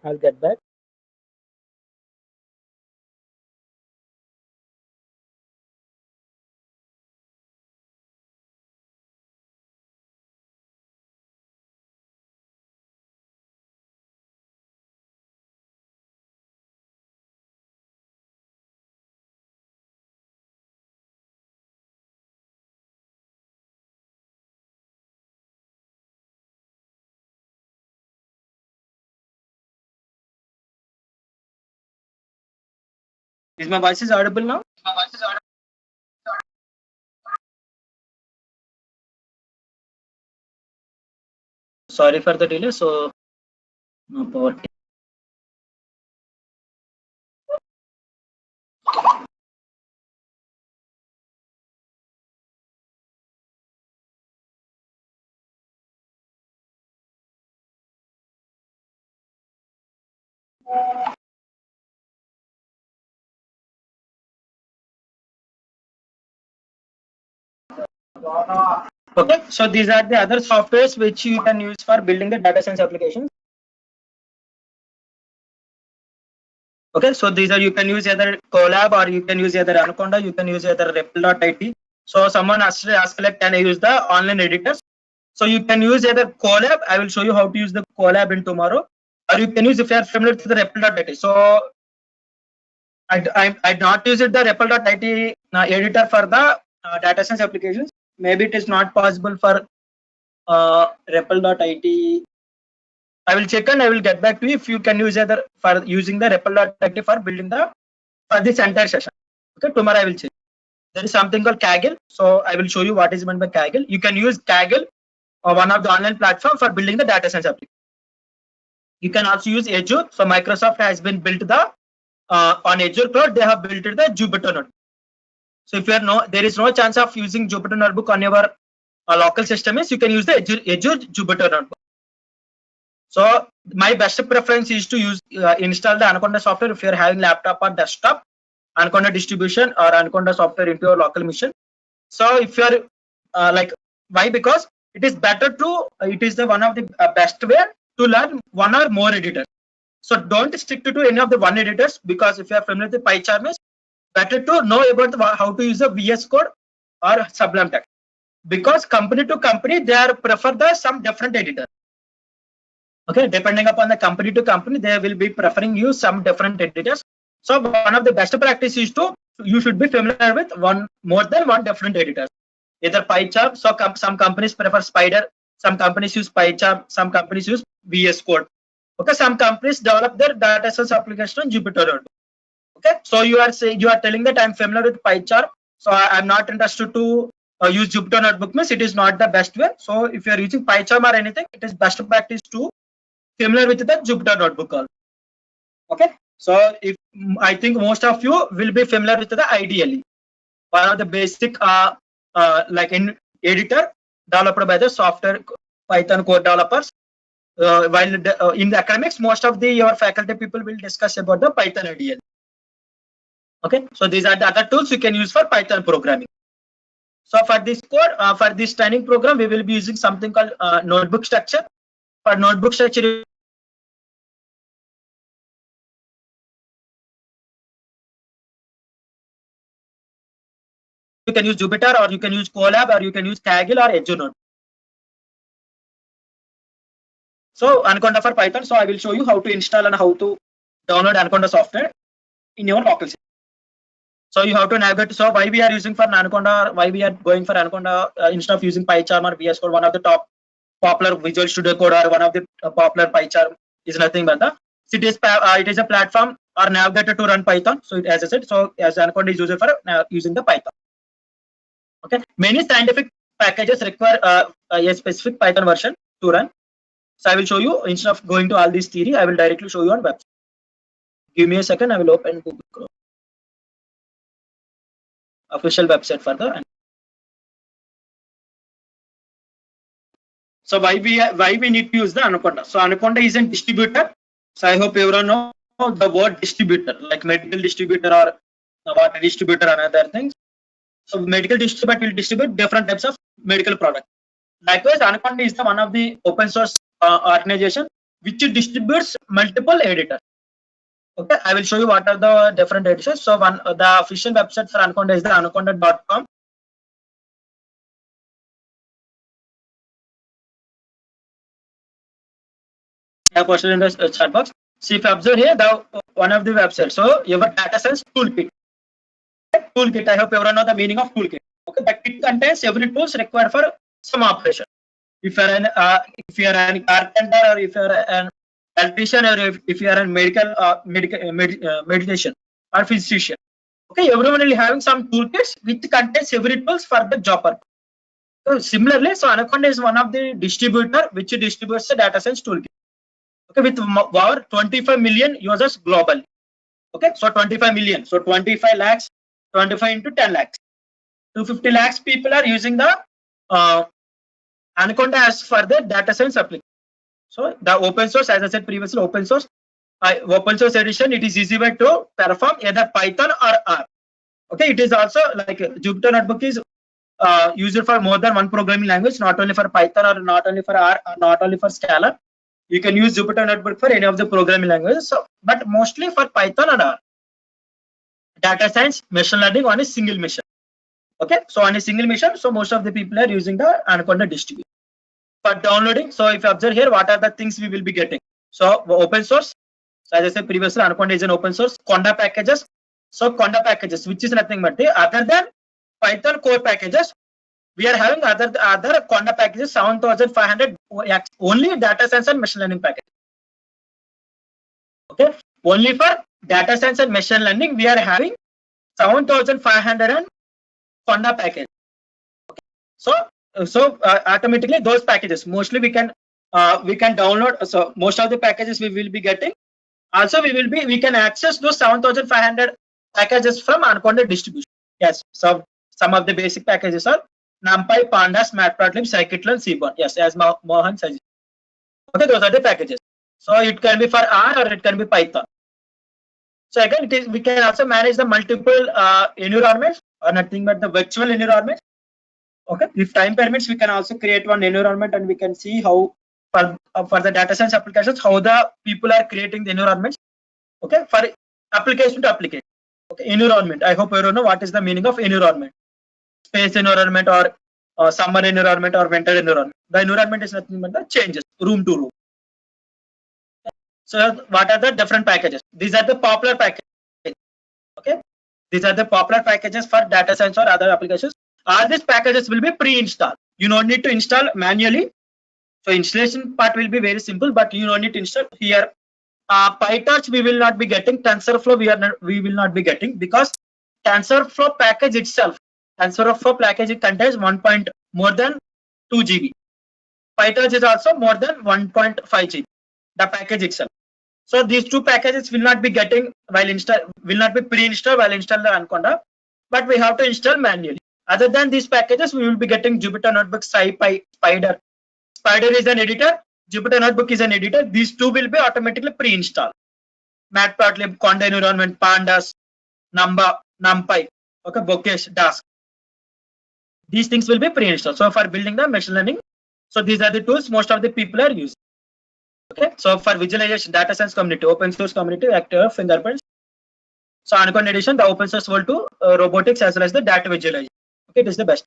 I'll get back. Is my voice is audible now? Sorry for the delay. So, no power. Okay, so these are the other softwares which you can use for building the data science applications. Okay, so these are, you can use either Colab or you can use either Anaconda, you can use either REPL.IT. So someone asked like, can I use the online editors? So you can use either Colab. I will show you how to use the Colab in tomorrow, or you can use if you are familiar with the REPL.IT. So I not use it the REPL.IT editor for the data science applications. Maybe it is not possible for REPL.IT. I will check and I will get back to you if you can use either for using the REPL.IT for building the for this entire session. Okay, tomorrow I will check. There is something called Kaggle. So I will show you what is meant by Kaggle. You can use Kaggle or one of the online platform for building the data science application. You can also use Azure. So Microsoft has been built the on Azure Cloud. They have built the Jupyter Notebook. So if you are there is no chance of using Jupyter Notebook on your local system, is you can use the Azure Jupyter Notebook. So my best preference is to use install the Anaconda software if you are having laptop or desktop, Anaconda distribution or Anaconda software into your local machine. So if you are like, why? Because it is better to it is the one of the best way to learn one or more editors. So don't stick to any of the one editors, because if you are familiar with the PyCharm, is better to know about how to use the VS Code or Sublime Text, because company to company they are prefer the some different editor. Okay, depending upon the company to company, they will be preferring use some different editors. So one of the best practice is to you should be familiar with more than one different editors. Either PyCharm, so some companies prefer Spider, some companies use PyCharm, some companies use VS Code. Okay, some companies develop their data science application on Jupyter Notebook. Okay, so you are telling that I'm familiar with PyCharm, so I'm not interested to use Jupyter Notebook, means it is not the best way. So if you are using PyCharm or anything, it is best practice to familiar with the Jupyter Notebook also. Okay, so if I think most of you will be familiar with the IDLE, one of the basic like in editor developed by the software Python code developers. While in the academics, most of your faculty people will discuss about the Python IDLE. Okay, so these are the other tools you can use for Python programming. So for this code, for this training program, we will be using something called notebook structure. For notebook structure, you can use Jupyter, or you can use Colab, or you can use Kaggle or Azure Notebook. So Anaconda for Python. So I will show you how to install and how to download Anaconda software in your local system. So you have to navigate. So why we are using for Anaconda, why we are going for Anaconda instead of using PyCharm or VS Code, one of the top popular Visual Studio Code or one of the popular PyCharm is nothing but it is a platform or navigator to run Python. So as I said, so as Anaconda is used for using the Python. Okay, many scientific packages require a specific Python version to run. So I will show you, instead of going to all this theory, I will directly show you on website. Give me a second, I will open Google Chrome. Official website for the. So why we need to use the Anaconda? So Anaconda is a distributor. So I hope everyone know the word distributor, like medical distributor or water distributor and other things. So medical distributor will distribute different types of medical products. Likewise, Anaconda is the one of the open source organization which distributes multiple editors. Okay, I will show you what are the different editors. So the official website for Anaconda is the anaconda.com. I posted in the chat box. See, if you observe here, the one of the websites. So your data science toolkit. Toolkit. I hope everyone know the meaning of toolkit. Okay, that kit contains every tools required for some operation. If you are an carpenter, or if you are an electrician, or if you are in meditation, or physician. Okay, everyone will having some toolkits which contains every tools for the job purpose. So similarly, so Anaconda is one of the distributor which distributes the data science toolkit. Okay, with over 25 million users globally. Okay, so 25 million, so 25 lakhs, 25 into 10 lakhs, 250 lakhs people are using the Anaconda as for the data science application. So the open source, as I said previously, open source edition, it is easy way to perform either Python or R. Okay, it is also like Jupyter Notebook is used for more than one programming language, not only for Python or not only for R or not only for Scala. You can use Jupyter Notebook for any of the programming languages. So, but mostly for Python and R. Data science, machine learning on a single mission. Okay, so on a single mission, so most of the people are using the Anaconda distribution. For downloading, so if you observe here, what are the things we will be getting? So open source. So as I said previously, Anaconda is an open source. Conda packages. So Conda packages, which is nothing but other than Python core packages, we are having other Conda packages 7,500 only data science and machine learning package. Okay, only for data science and machine learning, we are having 7,500 and Conda package. Okay. So automatically those packages mostly we can download. So most of the packages we will be getting. Also we can access those 7,500 packages from Anaconda distribution. Yes, so some of the basic packages are NumPy, Pandas, Matplotlib, Scikit-learn, Seaborn. Yes, as Mohan says. Okay, those are the packages. So it can be for R or it can be Python. So again, we can also manage the multiple environments or nothing but the virtual environment. Okay, if time permits, we can also create one environment and we can see how for the data science applications, how the people are creating the environments. Okay, for application to application. Okay, environment. I hope you know what is the meaning of environment. Space environment or summer environment or winter environment. The environment is nothing but the changes, room to room. So what are the different packages? These are the popular packages. Okay, these are the popular packages for data science or other applications. All these packages will be pre-installed. You don't need to install manually. So installation part will be very simple, but you don't need to install here. PyTorch we will not be getting. TensorFlow we will not be getting because TensorFlow package itself. TensorFlow package it contains more than 2 GB. PyTorch is also more than 1.5 GB. The package itself. So these two packages will not be getting will not be pre-installed while install the Anaconda, but we have to install manually. Other than these packages, we will be getting Jupyter Notebook, SciPy, Spider. Spider is an editor. Jupyter Notebook is an editor. These two will be automatically pre-installed. Matplotlib, Conda environment, Pandas, NumPy, okay, Bocage, Dask. These things will be pre-installed. So for building the machine learning, so these are the tools most of the people are using. Okay, so for visualization, data science community, open source community, active fingerprints. So Anaconda edition, the open source world to robotics as well as the data visualization. Okay, it is the best.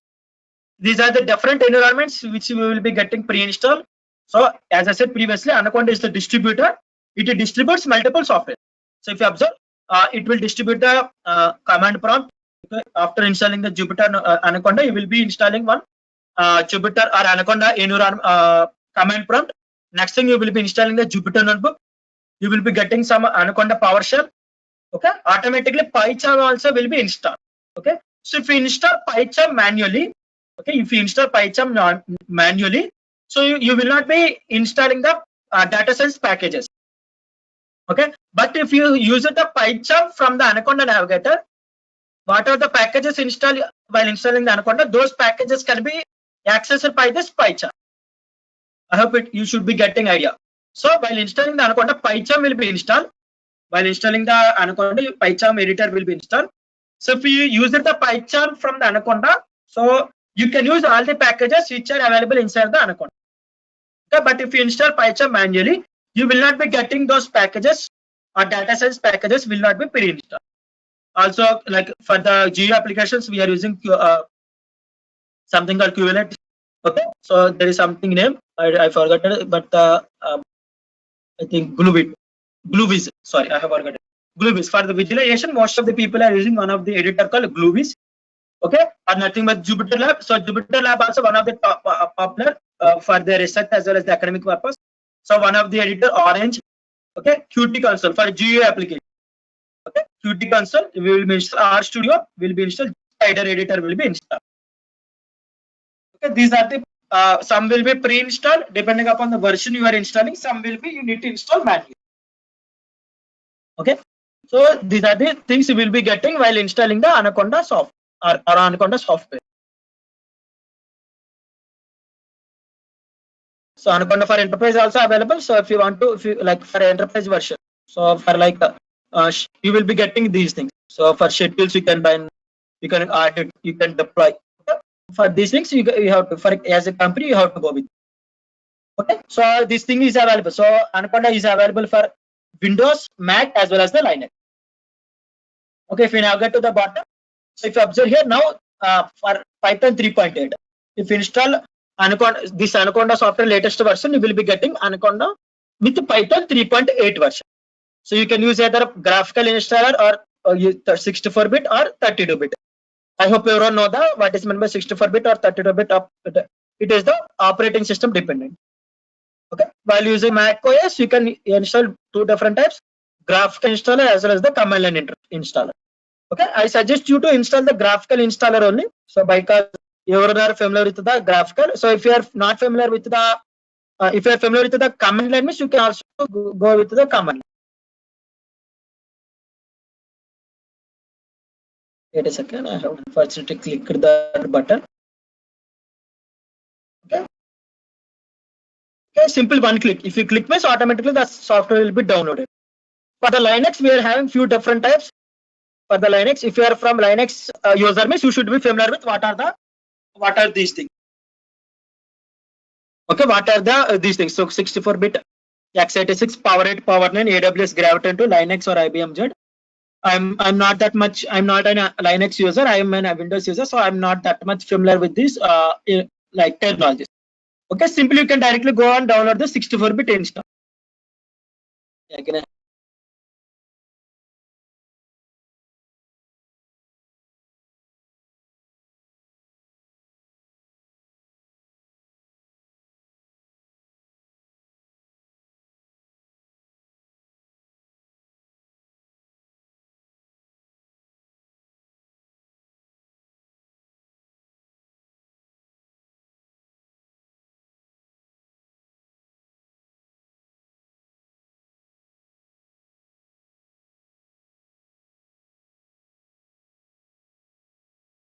These are the different environments which we will be getting pre-installed. So as I said previously, Anaconda is the distributor. It distributes multiple software. So if you observe, it will distribute the command prompt. Okay? After installing the Jupyter Anaconda, you will be installing one Jupyter or Anaconda command prompt. Next thing you will be installing the Jupyter Notebook. You will be getting some Anaconda PowerShell. Okay, automatically PyCharm also will be installed. Okay, so if you install PyCharm manually, okay, if you install PyCharm manually, so you will not be installing the data science packages. Okay, but if you use the PyCharm from the Anaconda navigator, what are the packages installed while installing the Anaconda? Those packages can be accessed by this PyCharm. I hope you should be getting idea. So while installing the Anaconda, PyCharm will be installed. While installing the Anaconda, PyCharm editor will be installed. So if you use the PyCharm from the Anaconda, so you can use all the packages which are available inside the Anaconda. Okay, but if you install PyCharm manually, you will not be getting those packages or data science packages will not be pre-installed. Also, like for the GUI applications, we are using something called Kubernetes. Okay, so there is something name I forgot it, but I think Glueviz. Sorry, I have forgotten. Glueviz for the visualization. Most of the people are using one of the editor called Glueviz. Okay, or nothing but JupyterLab. So JupyterLab also one of the top popular for the research as well as the academic purpose. So one of the editor Orange. Okay, Qt console for GUI application. Okay, Qt console will be installed, RStudio will be installed, Spider editor will be installed. Okay, these are the some will be pre-installed depending upon the version you are installing. Some will be you need to install manually. Okay, so these are the things you will be getting while installing the Anaconda software or Anaconda software. So Anaconda for enterprise also available. So if you want to, if you like for enterprise version, so for like you will be getting these things. So for schedules you can buy, you can add it, you can deploy. Okay? For these things you have to, for as a company you have to go with. Okay, so this thing is available. So Anaconda is available for Windows, Mac as well as the Linux. Okay, if you now get to the bottom, so if you observe here now for Python 3.8, if you install Anaconda, this Anaconda software latest version, you will be getting Anaconda with Python 3.8 version. So you can use either graphical installer or 64-bit or 32-bit. I hope everyone know the what is meant by 64-bit or 32-bit. It is the operating system dependent. Okay, while using Mac OS, you can install two different types: graphical installer as well as the command line installer. Okay, I suggest you to install the graphical installer only. So because you are familiar with the graphical, so if you are not familiar with the if you are familiar with the command line, means you can also go with the command line. Wait a second, I have unfortunately clicked the button. Okay. Okay, simple one click. If you click means automatically the software will be downloaded. For the Linux, we are having few different types. For the Linux, if you are from Linux user means you should be familiar with what are these things. Okay, what are the these things? So 64-bit, x86, Power 8, Power 9, AWS Graviton 2, Linux or IBM Z. I'm not that much. I'm not a Linux user. I am a Windows user, so I'm not that much familiar with this like technologies. Okay, simply you can directly go and download the 64-bit install. Yeah,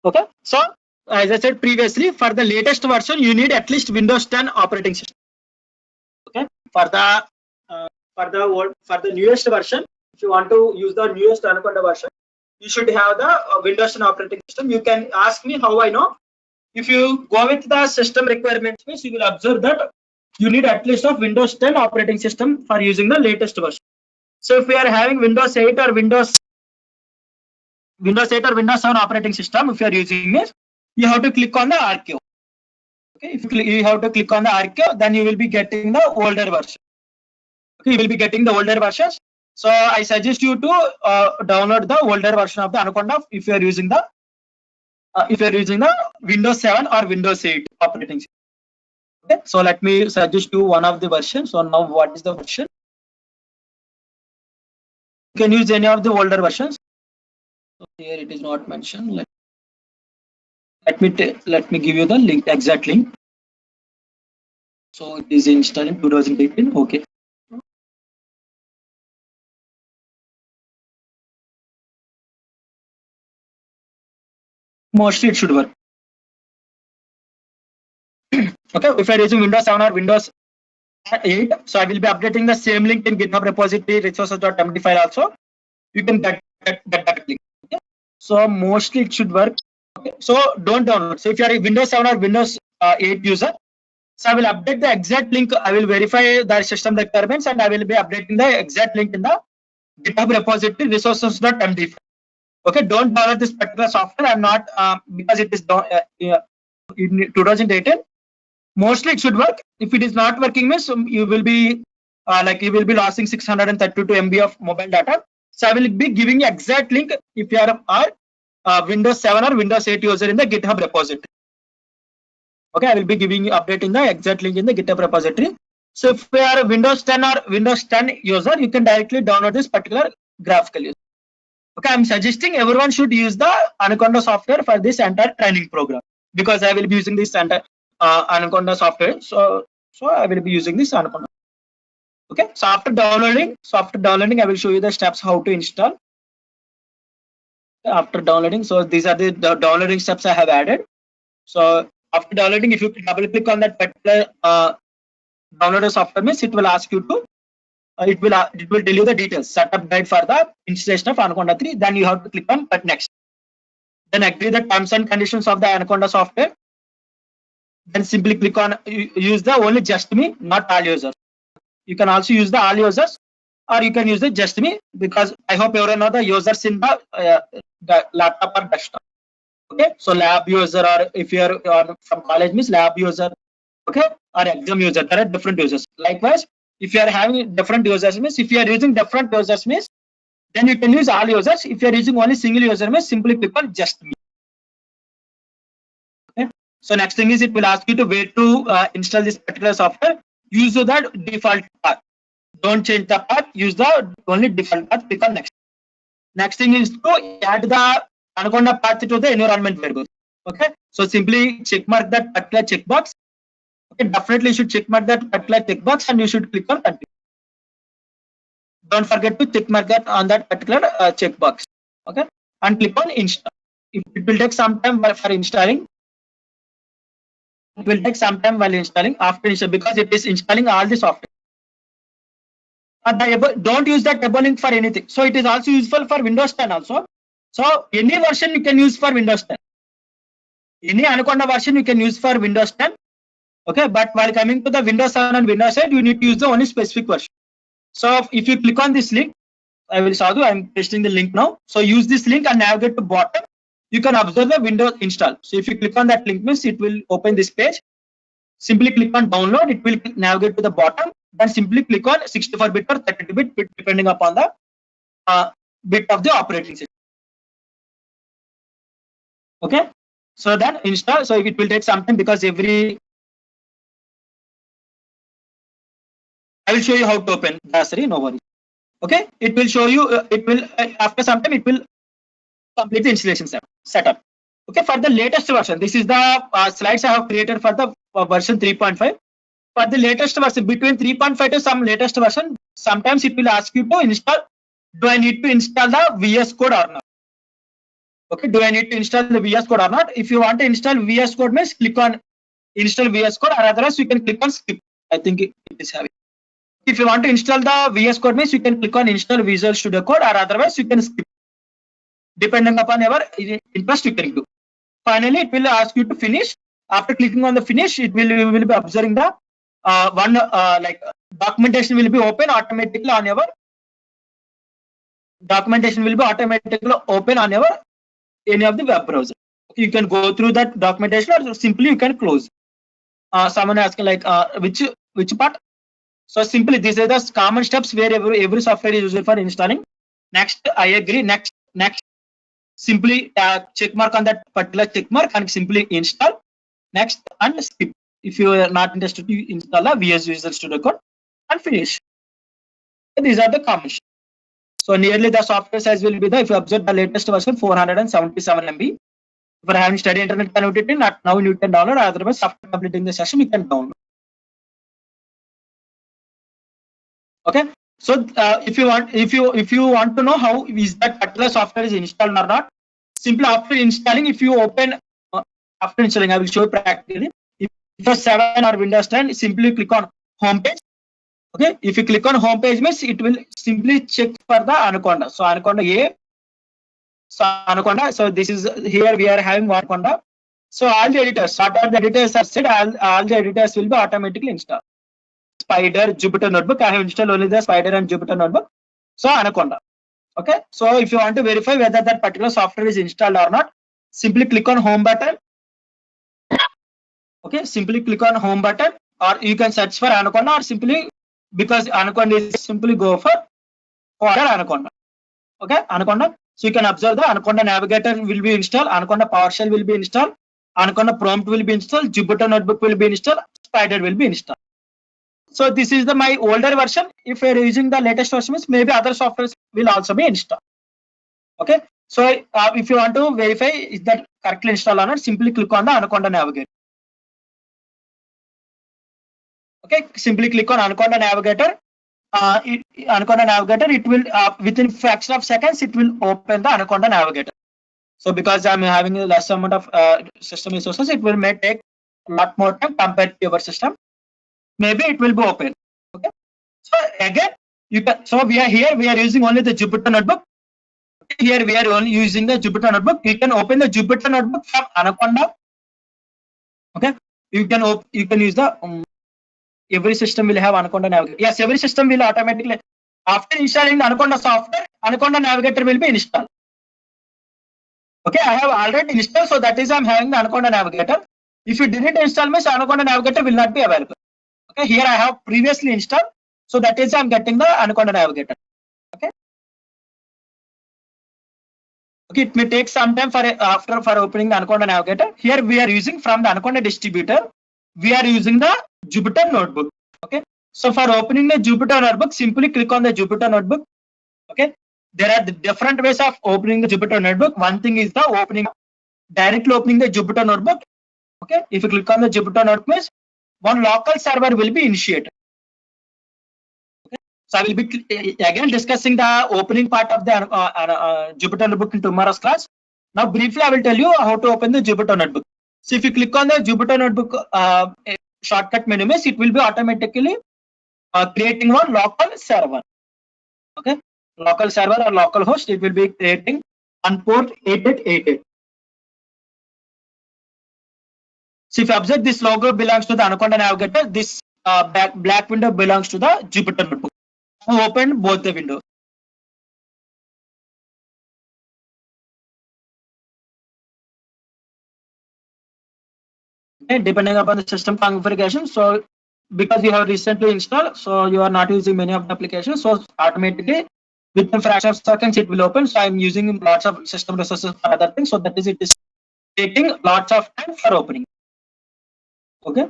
okay, so as I said previously, for the latest version, you need at least Windows 10 operating system. Okay, for the newest version, if you want to use the newest Anaconda version, you should have the Windows 10 operating system. You can ask me how I know. If you go with the system requirements, means you will observe that you need at least of Windows 10 operating system for using the latest version. So if we are having Windows 8 or Windows 8 or Windows 7 operating system, if you are using it, you have to click on the archive. Okay, if you have to click on the archive, then you will be getting the older version. Okay, you will be getting the older versions. So I suggest you to download the older version of the Anaconda if you are using the Windows 7 or Windows 8 operating system. Okay, so let me suggest you one of the versions. So now what is the version? You can use any of the older versions. So here it is not mentioned. Let me give you the link, exact link. So it is installed in 2018. Okay. Mostly it should work. Okay, if I are using Windows 7 or Windows 8, so I will be updating the same link in GitHub repository resources.md file also. You can get that link. Okay, so mostly it should work. Okay, so don't download. So if you are a Windows 7 or Windows 8 user, so I will update the exact link. I will verify the system requirements and I will be updating the exact link in the GitHub repository resources.md file. Okay, don't download this particular software. I'm not because it is in 2018. Mostly it should work. If it is not working, means you will be losing 632 MB of mobile data. So I will be giving you exact link if you are Windows 7 or Windows 8 user in the GitHub repository. Okay, I will be giving you updating the exact link in the GitHub repository. So if you are a Windows 10 or Windows 10 user, you can directly download this particular graphical user. Okay, I'm suggesting everyone should use the Anaconda software for this entire training program because I will be using this entire Anaconda software. So I will be using this Anaconda. Okay, so after downloading, I will show you the steps how to install. After downloading, so these are the downloading steps I have added. So after downloading, if you double click on that particular downloader software, means it will ask you to it will tell you the details, setup guide for the installation of Anaconda 3. Then you have to click on next. Then agree the terms and conditions of the Anaconda software. Then simply click on use the only just me, not all users. You can also use the all users, or you can use the just me, because I hope everyone know the users in the laptop or desktop. Okay, so lab user, or if you are from college, means lab user. Okay, or exam user, there are different users. Likewise, if you are having different users, means if you are using different users, means then you can use all users. If you are using only single user, means simply click on just me. Okay, so next thing is it will ask you to where to install this particular software. Use the default path. Don't change the path. Use the only default path. Click on next. Next thing is to add the Anaconda path to the environment variable. Okay, so simply check mark that particular checkbox. Okay, definitely you should check mark that particular checkbox and you should click on continue. Don't forget to check mark that on that particular checkbox. Okay, and click on install. It will take some time for installing. It will take some time while installing after install, because it is installing all the software. Don't use that tab link for anything. So it is also useful for Windows 10 also. So any version you can use for Windows 10. Any Anaconda version you can use for Windows 10. Okay, but while coming to the Windows 7 and Windows 8, you need to use the only specific version. So if you click on this link, I will show you. I'm pasting the link now. So use this link and navigate to bottom. You can observe the Windows install. So if you click on that link, means it will open this page. Simply click on download. It will navigate to the bottom. Then simply click on 64-bit or 32-bit, depending upon the bit of the operating system. Okay. So then install. So it will take some time because I will show you how to open Dasari, no worries. Okay, it will show you, after some time, it will complete the installation setup. Okay, for the latest version, this is the slides I have created for the version 3.5. For the latest version, between 3.5 to some latest version, sometimes it will ask you to install, do I need to install the VS Code or not? Okay, do I need to install the VS Code or not? If you want to install VS Code, means click on install VS Code, or otherwise you can click on skip. I think it is having. If you want to install the VS Code, means you can click on install Visual Studio Code, or otherwise you can skip. Depending upon your interest, you can do. Finally, it will ask you to finish. After clicking on the finish, you will be observing the documentation will be open automatically on your any of the web browser. You can go through that documentation, or simply you can close. Someone asking like which part? So simply these are the common steps where every software is used for installing. Next, I agree. Next, simply check mark on that particular check mark and simply install. Next and skip. If you are not interested to install a VS Visual Studio Code, and finish. These are the common steps. So nearly the software size will be if you observe the latest version 477 MB. If you are having steady internet connectivity, not now you can download. Otherwise, after completing the session, you can download. Okay, so if you want to know how is that particular software is installed or not, simply after installing, if you open after installing, I will show you practically. If you 7 or Windows 10, simply click on home page. Okay, if you click on home page, means it will simply check for the Anaconda. So Anaconda A. So Anaconda. So this is here we are having Anaconda. So all the editors, whatever the editors are said, all the editors will be automatically installed. Spider, Jupyter Notebook. I have installed only the Spider and Jupyter Notebook. So Anaconda. Okay. So if you want to verify whether that particular software is installed or not, simply click on home button. Okay. Simply click on home button, or you can search for Anaconda, or simply because Anaconda is simply go for Anaconda. Okay. Anaconda. So you can observe the Anaconda Navigator will be installed. Anaconda PowerShell will be installed. Anaconda Prompt will be installed. Jupyter Notebook will be installed. Spider will be installed. So this is my older version. If you are using the latest version, maybe other softwares will also be installed. Okay, so if you want to verify is that correctly installed or not, simply click on the Anaconda Navigator. Okay, simply click on Anaconda Navigator. Anaconda Navigator, it will within fraction of seconds it will open the Anaconda Navigator. So because I'm having a less amount of system resources, it will may take a lot more time compared to your system. Maybe it will be open. Okay. So again, you can. So we are here. We are using only the Jupyter Notebook. Here we are only using the Jupyter Notebook. You can open the Jupyter Notebook from Anaconda. Okay. You can use the every system will have Anaconda Navigator. Yes, every system will automatically after installing the Anaconda software, Anaconda Navigator will be installed. Okay, I have already installed, so that is I'm having the Anaconda Navigator. If you didn't install, means Anaconda Navigator will not be available. Okay, here I have previously installed, so that is I'm getting the Anaconda Navigator. Okay. Okay, it may take some time for opening the Anaconda Navigator. Here we are using from the Anaconda distributor. We are using the Jupyter Notebook. Okay, so for opening the Jupyter Notebook, simply click on the Jupyter Notebook. Okay, there are the different ways of opening the Jupyter Notebook. One thing is the directly opening the Jupyter Notebook. Okay, if you click on the Jupyter Notebook, one local server will be initiated. Okay, so I will be again discussing the opening part of the Jupyter Notebook in tomorrow's class. Now briefly I will tell you how to open the Jupyter Notebook. So if you click on the Jupyter Notebook shortcut menu, it will be automatically creating one local server. Okay, local server or local host, it will be creating on port 8888. So if you observe, this logo belongs to the Anaconda Navigator. This black window belongs to the Jupyter Notebook. I open both the windows. Okay, depending upon the system configuration. So because you have recently installed, so you are not using many of the applications, so automatically within fraction of seconds it will open. So I'm using lots of system resources for other things, so that is it is taking lots of time for opening. Okay,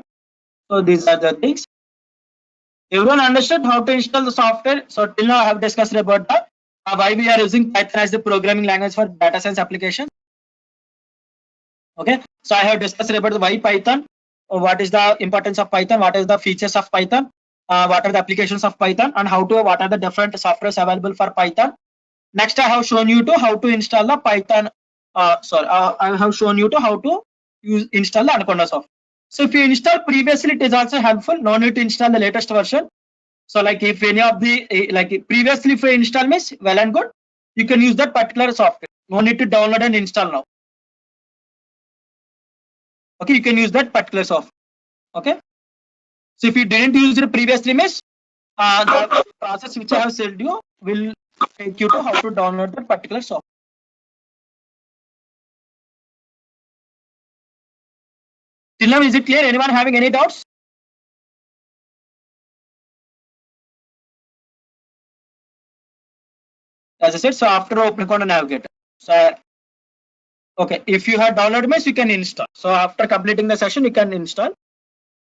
so these are the things. Everyone understood how to install the software. So till now I have discussed about the why we are using Python as the programming language for data science application. Okay, so I have discussed about the why Python, what is the importance of Python, what is the features of Python, what are the applications of Python, and what are the different softwares available for Python. Next, I have shown you to how to install the Python. I have shown you to how to install the Anaconda software. So if you install previously, it is also helpful. No need to install the latest version. So like if any of the like previously if you install means well and good, you can use that particular software. No need to download and install now. Okay, you can use that particular software. Okay, so if you didn't use it previously means the process which I have said you will take you to how to download that particular software. Till now, is it clear? Anyone having any doubts? As I said, so after opening on a navigator. So okay, if you have downloaded means you can install. So after completing the session, you can install.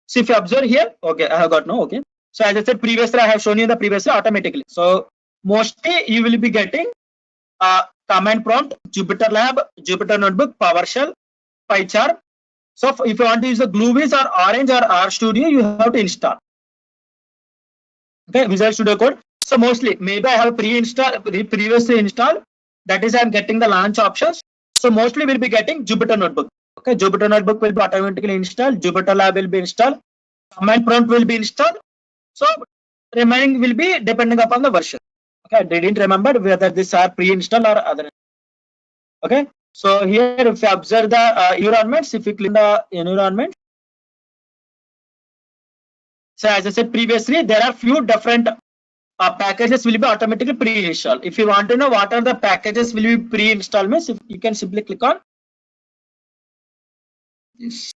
So if you observe here, okay, I have got no, okay. So as I said previously, I have shown you the previously automatically. So mostly you will be getting command prompt, Jupyter Lab, Jupyter Notebook, PowerShell, PyCharm. So if you want to use the GlueWiz or Orange or RStudio, you have to install. Okay, Visual Studio Code. So mostly, maybe I have previously installed. That is, I'm getting the launch options. So mostly we'll be getting Jupyter Notebook. Okay, Jupyter Notebook will be automatically installed. Jupyter Lab will be installed. Command prompt will be installed. So remaining will be depending upon the version. Okay, I didn't remember whether these are pre-installed or other. Okay, so here if you observe the environments, if you click the environment, so as I said previously, there are few different packages will be automatically pre-installed. If you want to know what are the packages will be pre-installed, means you can simply click on this.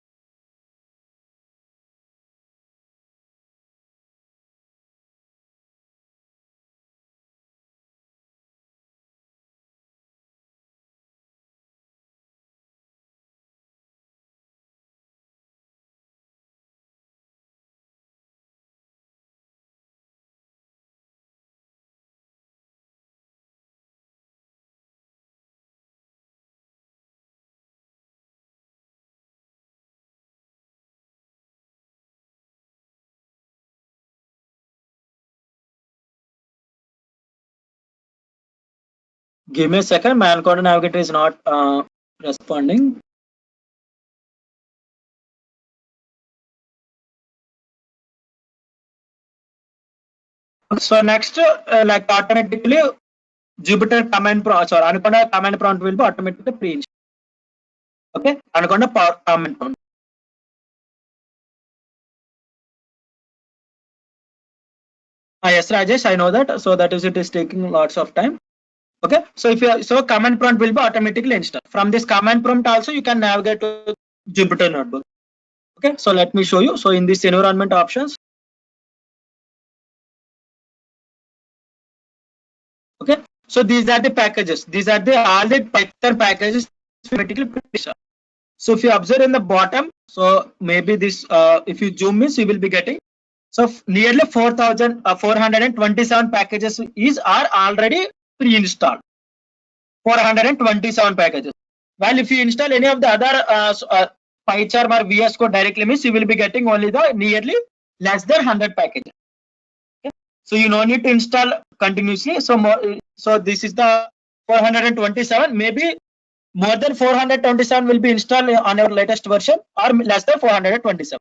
Give me a second. My Anaconda Navigator is not responding. So next, like automatically Jupyter command prompt, sorry, Anaconda command prompt will be automatically pre-installed. Okay, Anaconda power command prompt. Yes, Rajesh, I know that. So that is it is taking lots of time. Okay, so if you so command prompt will be automatically installed. From this command prompt also you can navigate to Jupyter Notebook. Okay, so let me show you. So in this environment options. Okay, so these are the packages. These are the all the Python packages automatically pre-installed. So if you observe in the bottom, so maybe this if you zoom in, you will be getting so nearly 4,427 packages are already pre-installed. 427 packages. While if you install any of the other PyCharm or VS Code directly, means you will be getting only the nearly less than 100 packages. Okay? So you no need to install continuously. So so this is the 427. Maybe more than 427 will be installed on your latest version or less than 427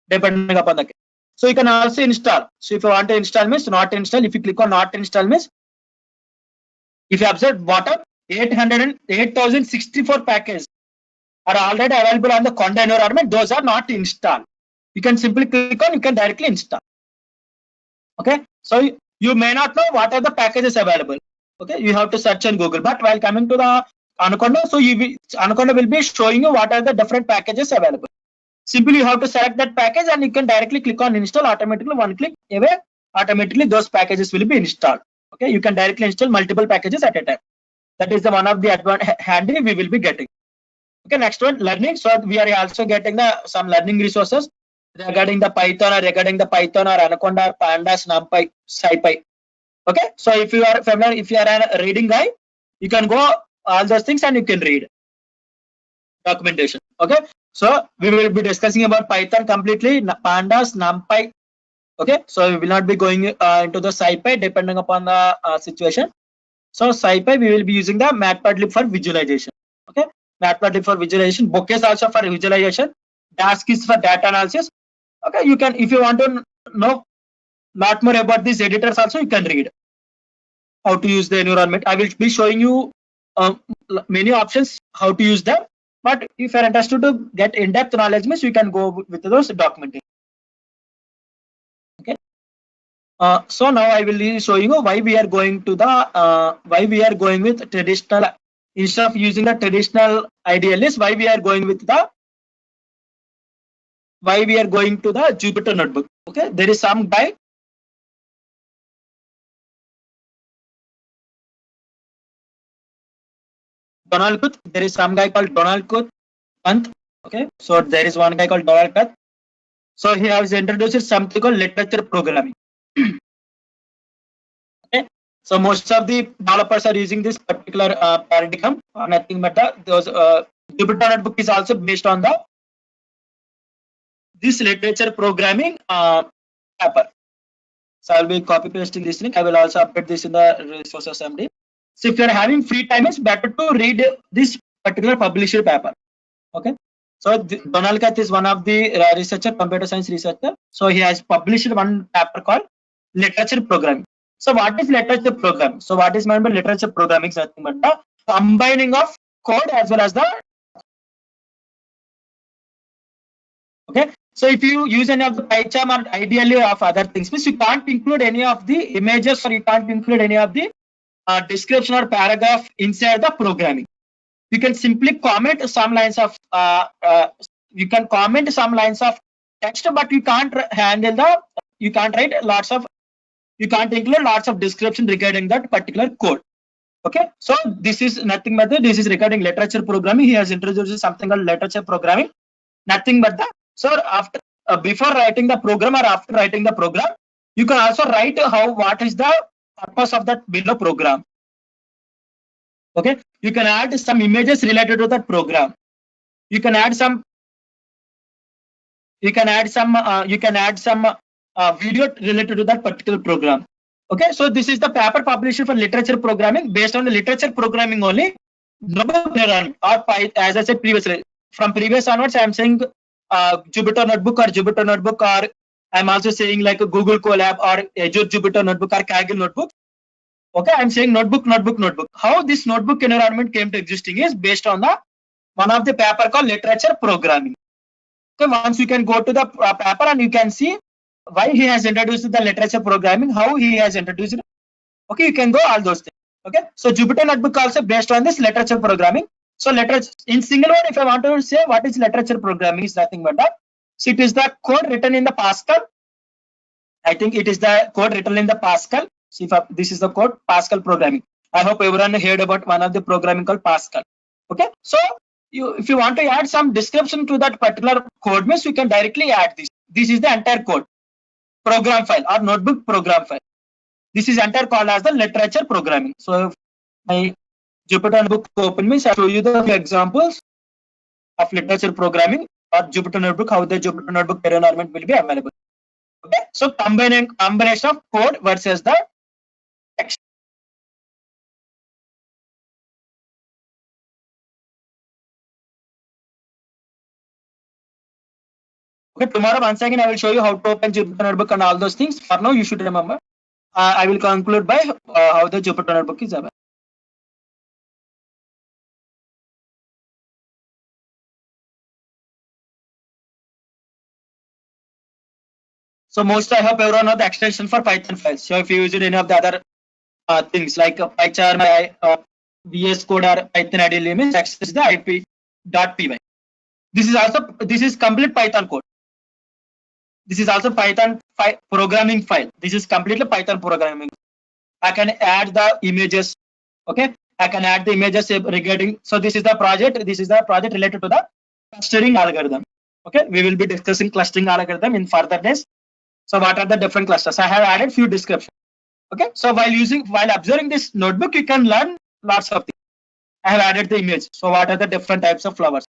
depending upon the case. So you can also install. So if you want to install means not install. If you click on not install means, if you observe bottom 8,064 packages are already available on the Conda environment. Those are not installed. You can simply click on. You can directly install. Okay. So you may not know what are the packages available. Okay. You have to search on Google. But while coming to the Anaconda, so Anaconda will be showing you what are the different packages available. Simply you have to select that package and you can directly click on install. Automatically one click away, automatically those packages will be installed. Okay, you can directly install multiple packages at a time. That is the one of the handy we will be getting. Okay, next one, learning. So we are also getting the some learning resources regarding the Python or Anaconda or Pandas, NumPy, SciPy. Okay, so if you are familiar, if you are a reading guy, you can go all those things and you can read documentation. Okay, so we will be discussing about Python completely, Pandas, NumPy. Okay, so we will not be going into the SciPy depending upon the situation. So SciPy we will be using the Matplotlib for visualization. Okay, Matplotlib for visualization, Books also for visualization, Dask is for data analysis. Okay, you can, if you want to know lot more about these editors also, you can read how to use the environment. I will be showing you many options how to use them. But if you are interested to get in-depth knowledge, means you can go with those documentation. Okay. So now I will be showing you why we are going to the why we are going with traditional instead of using the traditional idealist. Why we are going with the Jupyter Notebook. Okay, there is some guy. Donald Knuth. There is some guy called Donald Knuth. Okay, so there is one guy called Donald Knuth. So he has introduced something called literature programming. Okay, so most of the developers are using this particular paradigm. Nothing but those Jupyter Notebook is also based on this literature programming paper. So I'll be copy pasting this link. I will also update this in the resources MD. So if you are having free time, it's better to read this particular published paper. Okay. So Donald Knuth is one of the researcher, computer science researcher. So he has published one paper called literature programming. So what is literature programming? So what is meant by literature programming? Nothing but the combining of code as well as the. Okay. So if you use any of the PyCharm or ideally of other things, means you can't include any of the images or you can't include any of the description or paragraph inside the programming. You can simply comment some lines of text, but you can't handle the you can't include lots of description regarding that particular code. Okay, so this is nothing but this is regarding literature programming. He has introduced something called literature programming. Nothing but so after before writing the program or after writing the program, you can also write what is the purpose of that below program. Okay, you can add some images related to that program. You can add some video related to that particular program. Okay, so this is the paper published for literature programming. Based on the literature programming only, notebook environment or as I said previously, from previous onwards, I am saying Jupyter Notebook or Jupyter Notebook, or I'm also saying like a Google Colab or Azure Jupyter Notebook or Kaggle Notebook. Okay, I'm saying notebook. How this notebook environment came to existing is based on the one of the paper called literature programming. Okay, once you can go to the paper and you can see why he has introduced the literature programming, how he has introduced it. Okay, you can go all those things. Okay, so Jupyter Notebook also based on this literature programming. So literature in single word, if I want to say what is literature programming, is nothing but that. So it is the code written in the Pascal. I think it is the code written in the Pascal. See if this is the code Pascal programming. I hope everyone heard about one of the programming called Pascal. Okay, so if you want to add some description to that particular code means you can directly add this. This is the entire code program file or notebook program file. This is entire called as the literature programming. So if my Jupyter Notebook open means I show you the examples of literature programming or Jupyter Notebook, how the Jupyter Notebook environment will be available. Okay, so combination of code versus the text. Okay, tomorrow once again I will show you how to open Jupyter Notebook and all those things. For now, you should remember. I will conclude by how the Jupyter Notebook is available. So most I hope everyone know the extension for Python files. So if you use any of the other things like PyCharm, VS Code or Python IDE means access the ip.py. This is complete Python code. This is also Python programming file. This is completely Python programming. I can add the images. Okay, I can add the images regarding. So this is the project. This is the project related to the clustering algorithm. Okay, we will be discussing clustering algorithm in further days. So what are the different clusters? I have added few descriptions. Okay, so while observing this notebook, you can learn lots of things. I have added the image. So what are the different types of flowers?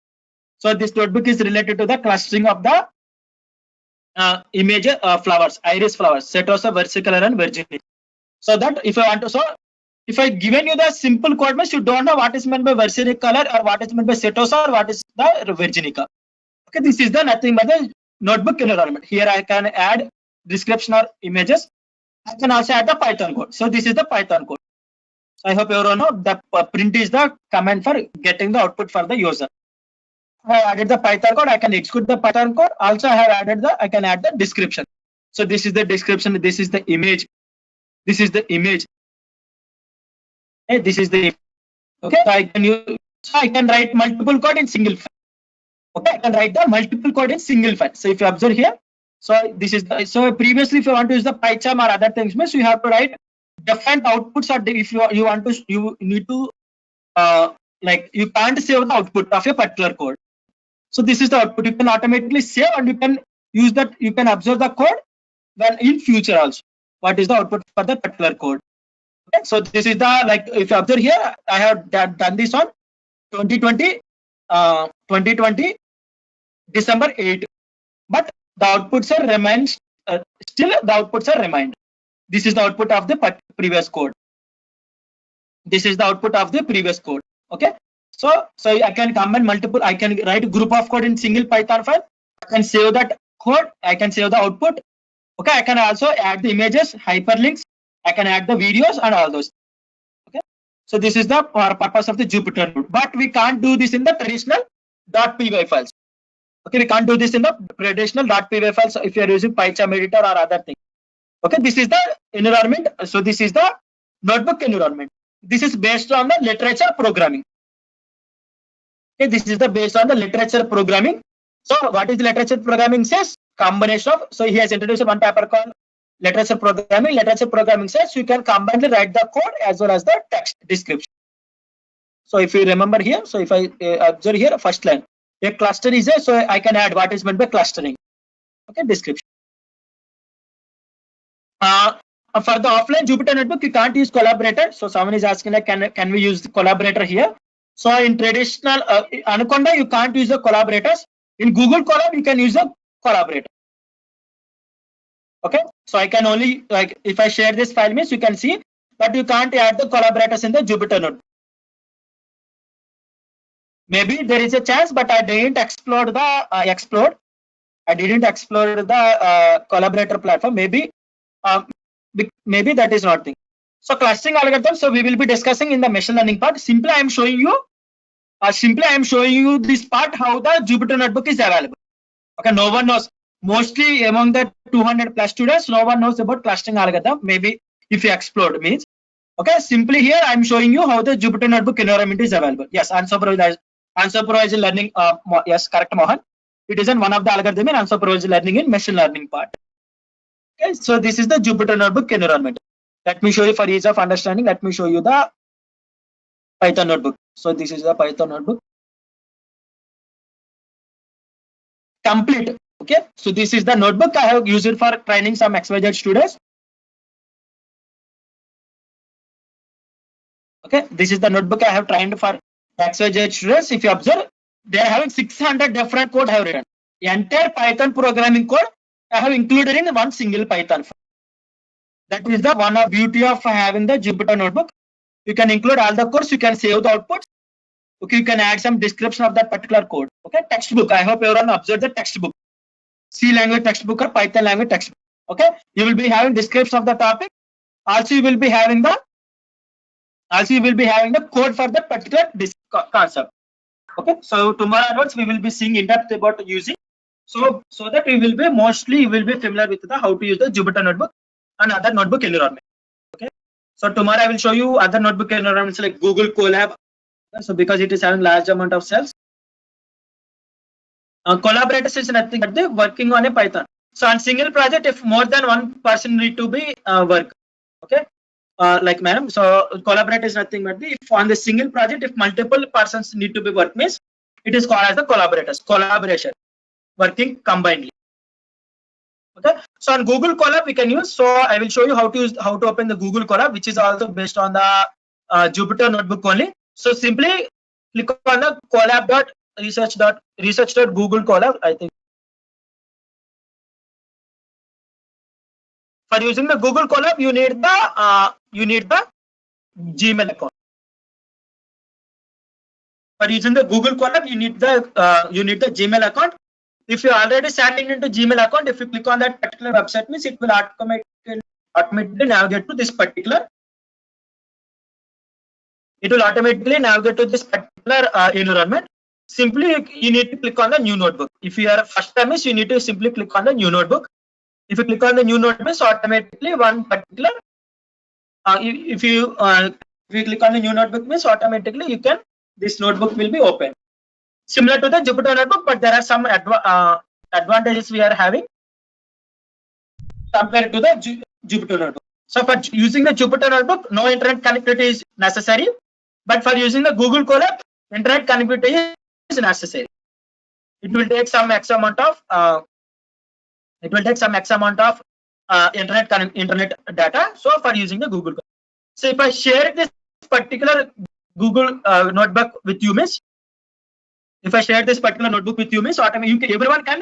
So this notebook is related to the clustering of the image flowers, iris flowers, setosa, versicolor, and virginica. So that if I want to, so if I given you the simple code means you don't know what is meant by versicolor or what is meant by setosa or what is the virginica. Okay, this is the nothing but the notebook environment. Here I can add description or images. I can also add the Python code. So this is the Python code. I hope everyone know the print is the command for getting the output for the user. I have added the Python code. I can execute the Python code. Also, I have added I can add the description. So this is the description. This is the image. This is the image. Okay, this is the. Okay, so I can use. So I can write multiple code in single file. Okay, I can write the multiple code in single file. So if you observe here, so this is the. So previously, if you want to use the PyCharm or other things, means you have to write different outputs, or if you want to, you need to like you can't save the output of a particular code. So this is the output. You can automatically save and you can use that. You can observe the code when in future also. What is the output for the particular code? Okay, so this is the like if you observe here, I have done this on 2020 December 8, but the outputs are remains still the outputs are remained. This is the output of the previous code. This is the output of the previous code. Okay. So I can combine multiple. I can write a group of code in single Python file. I can save that code. I can save the output. Okay. I can also add the images, hyperlinks. I can add the videos and all those. Okay. So this is the purpose of the Jupyter Notebook. But we can't do this in the traditional .py files. Okay. We can't do this in the traditional .py files if you are using PyCharm editor or other thing. Okay. This is the environment. So this is the notebook environment. This is based on the literature programming. Okay, this is the based on the literature programming. So what is the literature programming says? Combination of, so he has introduced one paper called literature programming. Literature programming says you can combine write the code as well as the text description. So if you remember here, so if I observe here first line, a cluster is a, so I can add what is meant by clustering. Okay, description. For the offline Jupyter Notebook, you can't use collaborator. So someone is asking like, can we use the collaborator here? So in traditional Anaconda, you can't use the collaborators. In Google Colab, you can use a collaborator. Okay, so I can only, like, if I share this file means you can see, but you can't add the collaborators in the Jupyter notebook. Maybe there is a chance, but I didn't explore the I didn't explore the collaborator platform. Maybe maybe that is not thing. So clustering algorithm. So we will be discussing in the machine learning part. Simply I am showing you this part how the Jupyter notebook is available. Okay, no one knows. Mostly among the 200 plus students, no one knows about clustering algorithm. Maybe if you explore means. Okay, simply here I am showing you how the Jupyter notebook environment is available. Yes, unsupervised learning. Yes, correct, Mohan. It isn't one of the algorithm in unsupervised learning in machine learning part. Okay, so this is the Jupyter notebook environment. Let me show you for ease of understanding. Let me show you the Python notebook. So this is the Python notebook. Complete. Okay, so this is the notebook I have used for training some XYZ students. Okay, this is the notebook I have trained for XYZ students. If you observe, they are having 600 different code I have written. The entire Python programming code I have included in one single Python file. That is the one of beauty of having the Jupyter notebook. You can include all the codes. You can save the outputs. Okay, you can add some description of that particular code. Okay, textbook. I hope everyone observed the textbook. C language textbook or Python language textbook. Okay, you will be having description of the topic. Also, you will be having the code for that particular concept. Okay, so tomorrow onwards we will be seeing in depth about using. So that we will be mostly familiar with the how to use the Jupyter notebook and other notebook environment. Okay, so tomorrow I will show you other notebook environments like Google Colab. So because it is having large amount of cells. Collaborators is nothing but they working on a Python. So on single project, if more than one person need to be work. Okay, like madam. So collaborate is nothing but the, if on the single project, if multiple persons need to be work means it is called as the collaborators. Collaboration, working combinedly. Okay, so on Google Colab we can use. So I will show you how to open the Google Colab, which is also based on the Jupyter notebook only. So simply click on the colab.research.google Colab. I think for using the Google Colab you need the Gmail account. For using the Google Colab you need the Gmail account. If you already signed into Gmail account, if you click on that particular website means it will automatically navigate to this particular. It will automatically navigate to this particular environment. Simply you need to click on the new notebook. If you are first time means you need to simply click on the new notebook. If you click on the new notebook means automatically one particular if you click on the new notebook means automatically you can, this notebook will be open. Similar to the Jupyter notebook, but there are some advantages we are having compared to the Jupyter notebook. So for using the Jupyter notebook, no internet connectivity is necessary, but for using the Google Colab, internet connectivity is necessary. It will take some X amount of internet data. So for using the Google Colab. So if I share this particular Google notebook with you means, automatically everyone can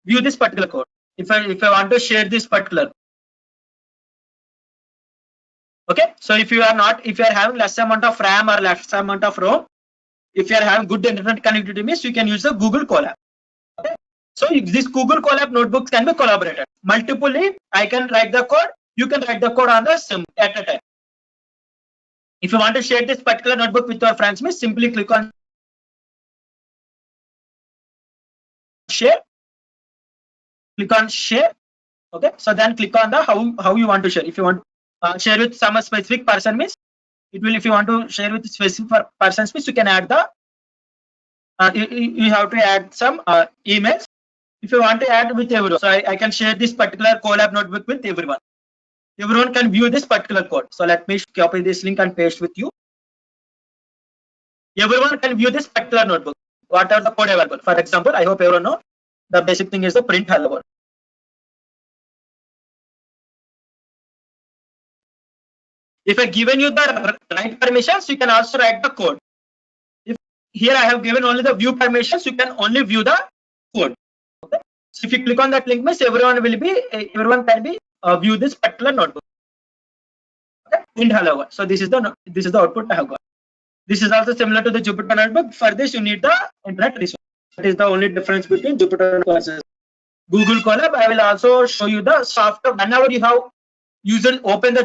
view this particular code. If I want to share this particular. Okay, so if you are having less amount of RAM or less amount of ROM, if you are having good internet connectivity means you can use the Google Colab. Okay, so this Google Colab notebooks can be collaborated. Multiply, I can write the code, you can write the code on the sim at a time. If you want to share this particular notebook with your friends means simply click on share. Click on share. Okay, so then click on the how you want to share. If you want share with some specific person means it will. If you want to share with specific persons means you can add the you have to add some emails. If you want to add with everyone, so I can share this particular Colab notebook with everyone. Everyone can view this particular code. So let me copy this link and paste with you. Everyone can view this particular notebook. What are the code available? For example, I hope everyone know the basic thing is the print hello world. If I given you the write permissions, you can also write the code. If here I have given only the view permissions, you can only view the code. Okay. If you click on that link, means everyone can be view this particular notebook. Okay, in Hello World. So this is the output I have got. This is also similar to the Jupyter notebook. For this, you need the internet resource. That is the only difference between Jupyter versus Google Colab. I will also show you the software. Whenever you have open the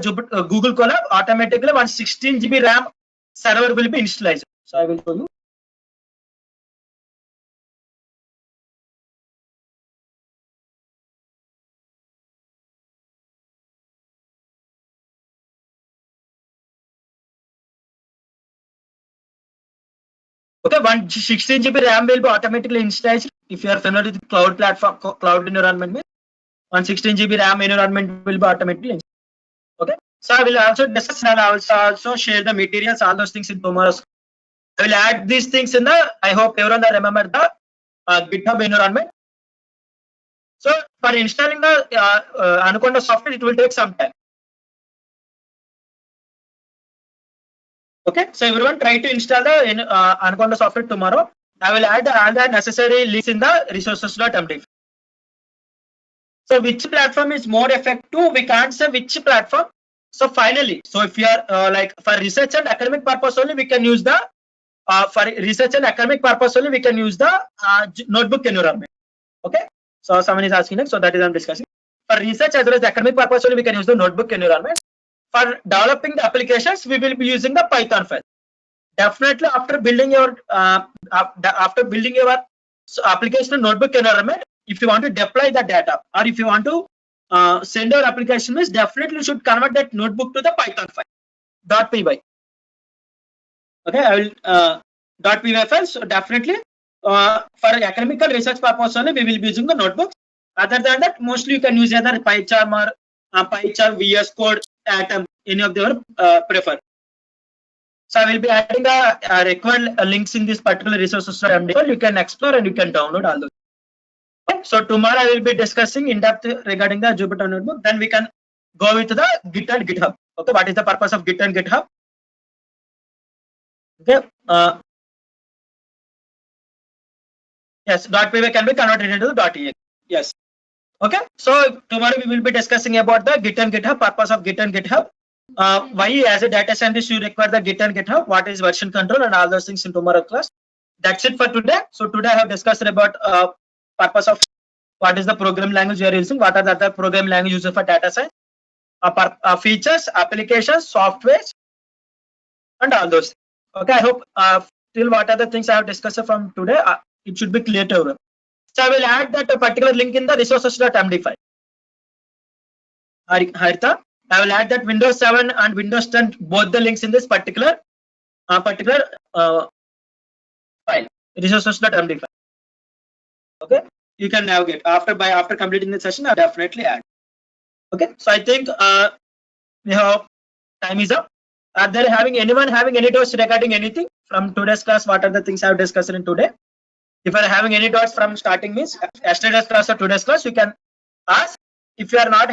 Google Colab, automatically 116 GB RAM server will be installed. So I will show you. Okay, 116 GB RAM will be automatically installed if you are familiar with cloud platform, cloud environment. 116 GB RAM environment will be automatically installed. Okay, so I will also discuss and I will also share the materials, all those things in tomorrow's. I will add these things in the. I hope everyone remember the GitHub environment. So for installing the Anaconda software, it will take some time. Okay, so everyone try to install the Anaconda software tomorrow. I will add all the necessary links in the resources.md. So which platform is more effective? We can't say which platform. So finally, so if you are like for research and academic purpose only, we can use the for research and academic purpose only we can use the notebook environment. Okay, so someone is asking next, so that is I'm discussing. For research as well as academic purpose only we can use the notebook environment. For developing the applications, we will be using the Python file. Definitely after building your application notebook environment, if you want to deploy the data or if you want to send your application, is definitely should convert that notebook to the Python file .py. Okay, I will .py file. So definitely for academic and research purpose only we will be using the notebooks. Other than that, mostly you can use either PyCharm or PyCharm, VS Code, Atom, any of your prefer. So I will be adding the required links in this particular resources. You can explore and you can download all those. Okay, so tomorrow I will be discussing in depth regarding the Jupyter notebook. Then we can go with the Git and GitHub. Okay, what is the purpose of Git and GitHub? Okay, yes, .py can be converted into the .exe. Yes. Okay, so tomorrow we will be discussing about the Git and GitHub, purpose of Git and GitHub. Why as a data scientist you require the Git and GitHub, what is version control and all those things in tomorrow class. That's it for today. So today I have discussed about purpose of what is the program language we are using, what are the other program language used for data science, features, applications, softwares, and all those things. Okay, I hope till what are the things I have discussed from today, it should be clear to everyone. So I will add that particular link in the resources.md file. Harita, I will add that Windows 7 and Windows 10 both the links in this particular file, resources.md file. Okay, you can navigate after completing the session. I'll definitely add. Okay, so I think we have time is up. Are there anyone having any doubts regarding anything from today's class? What are the things I have discussed in today? If you are having any doubts from starting means yesterday's class or today's class, you can ask. If you are not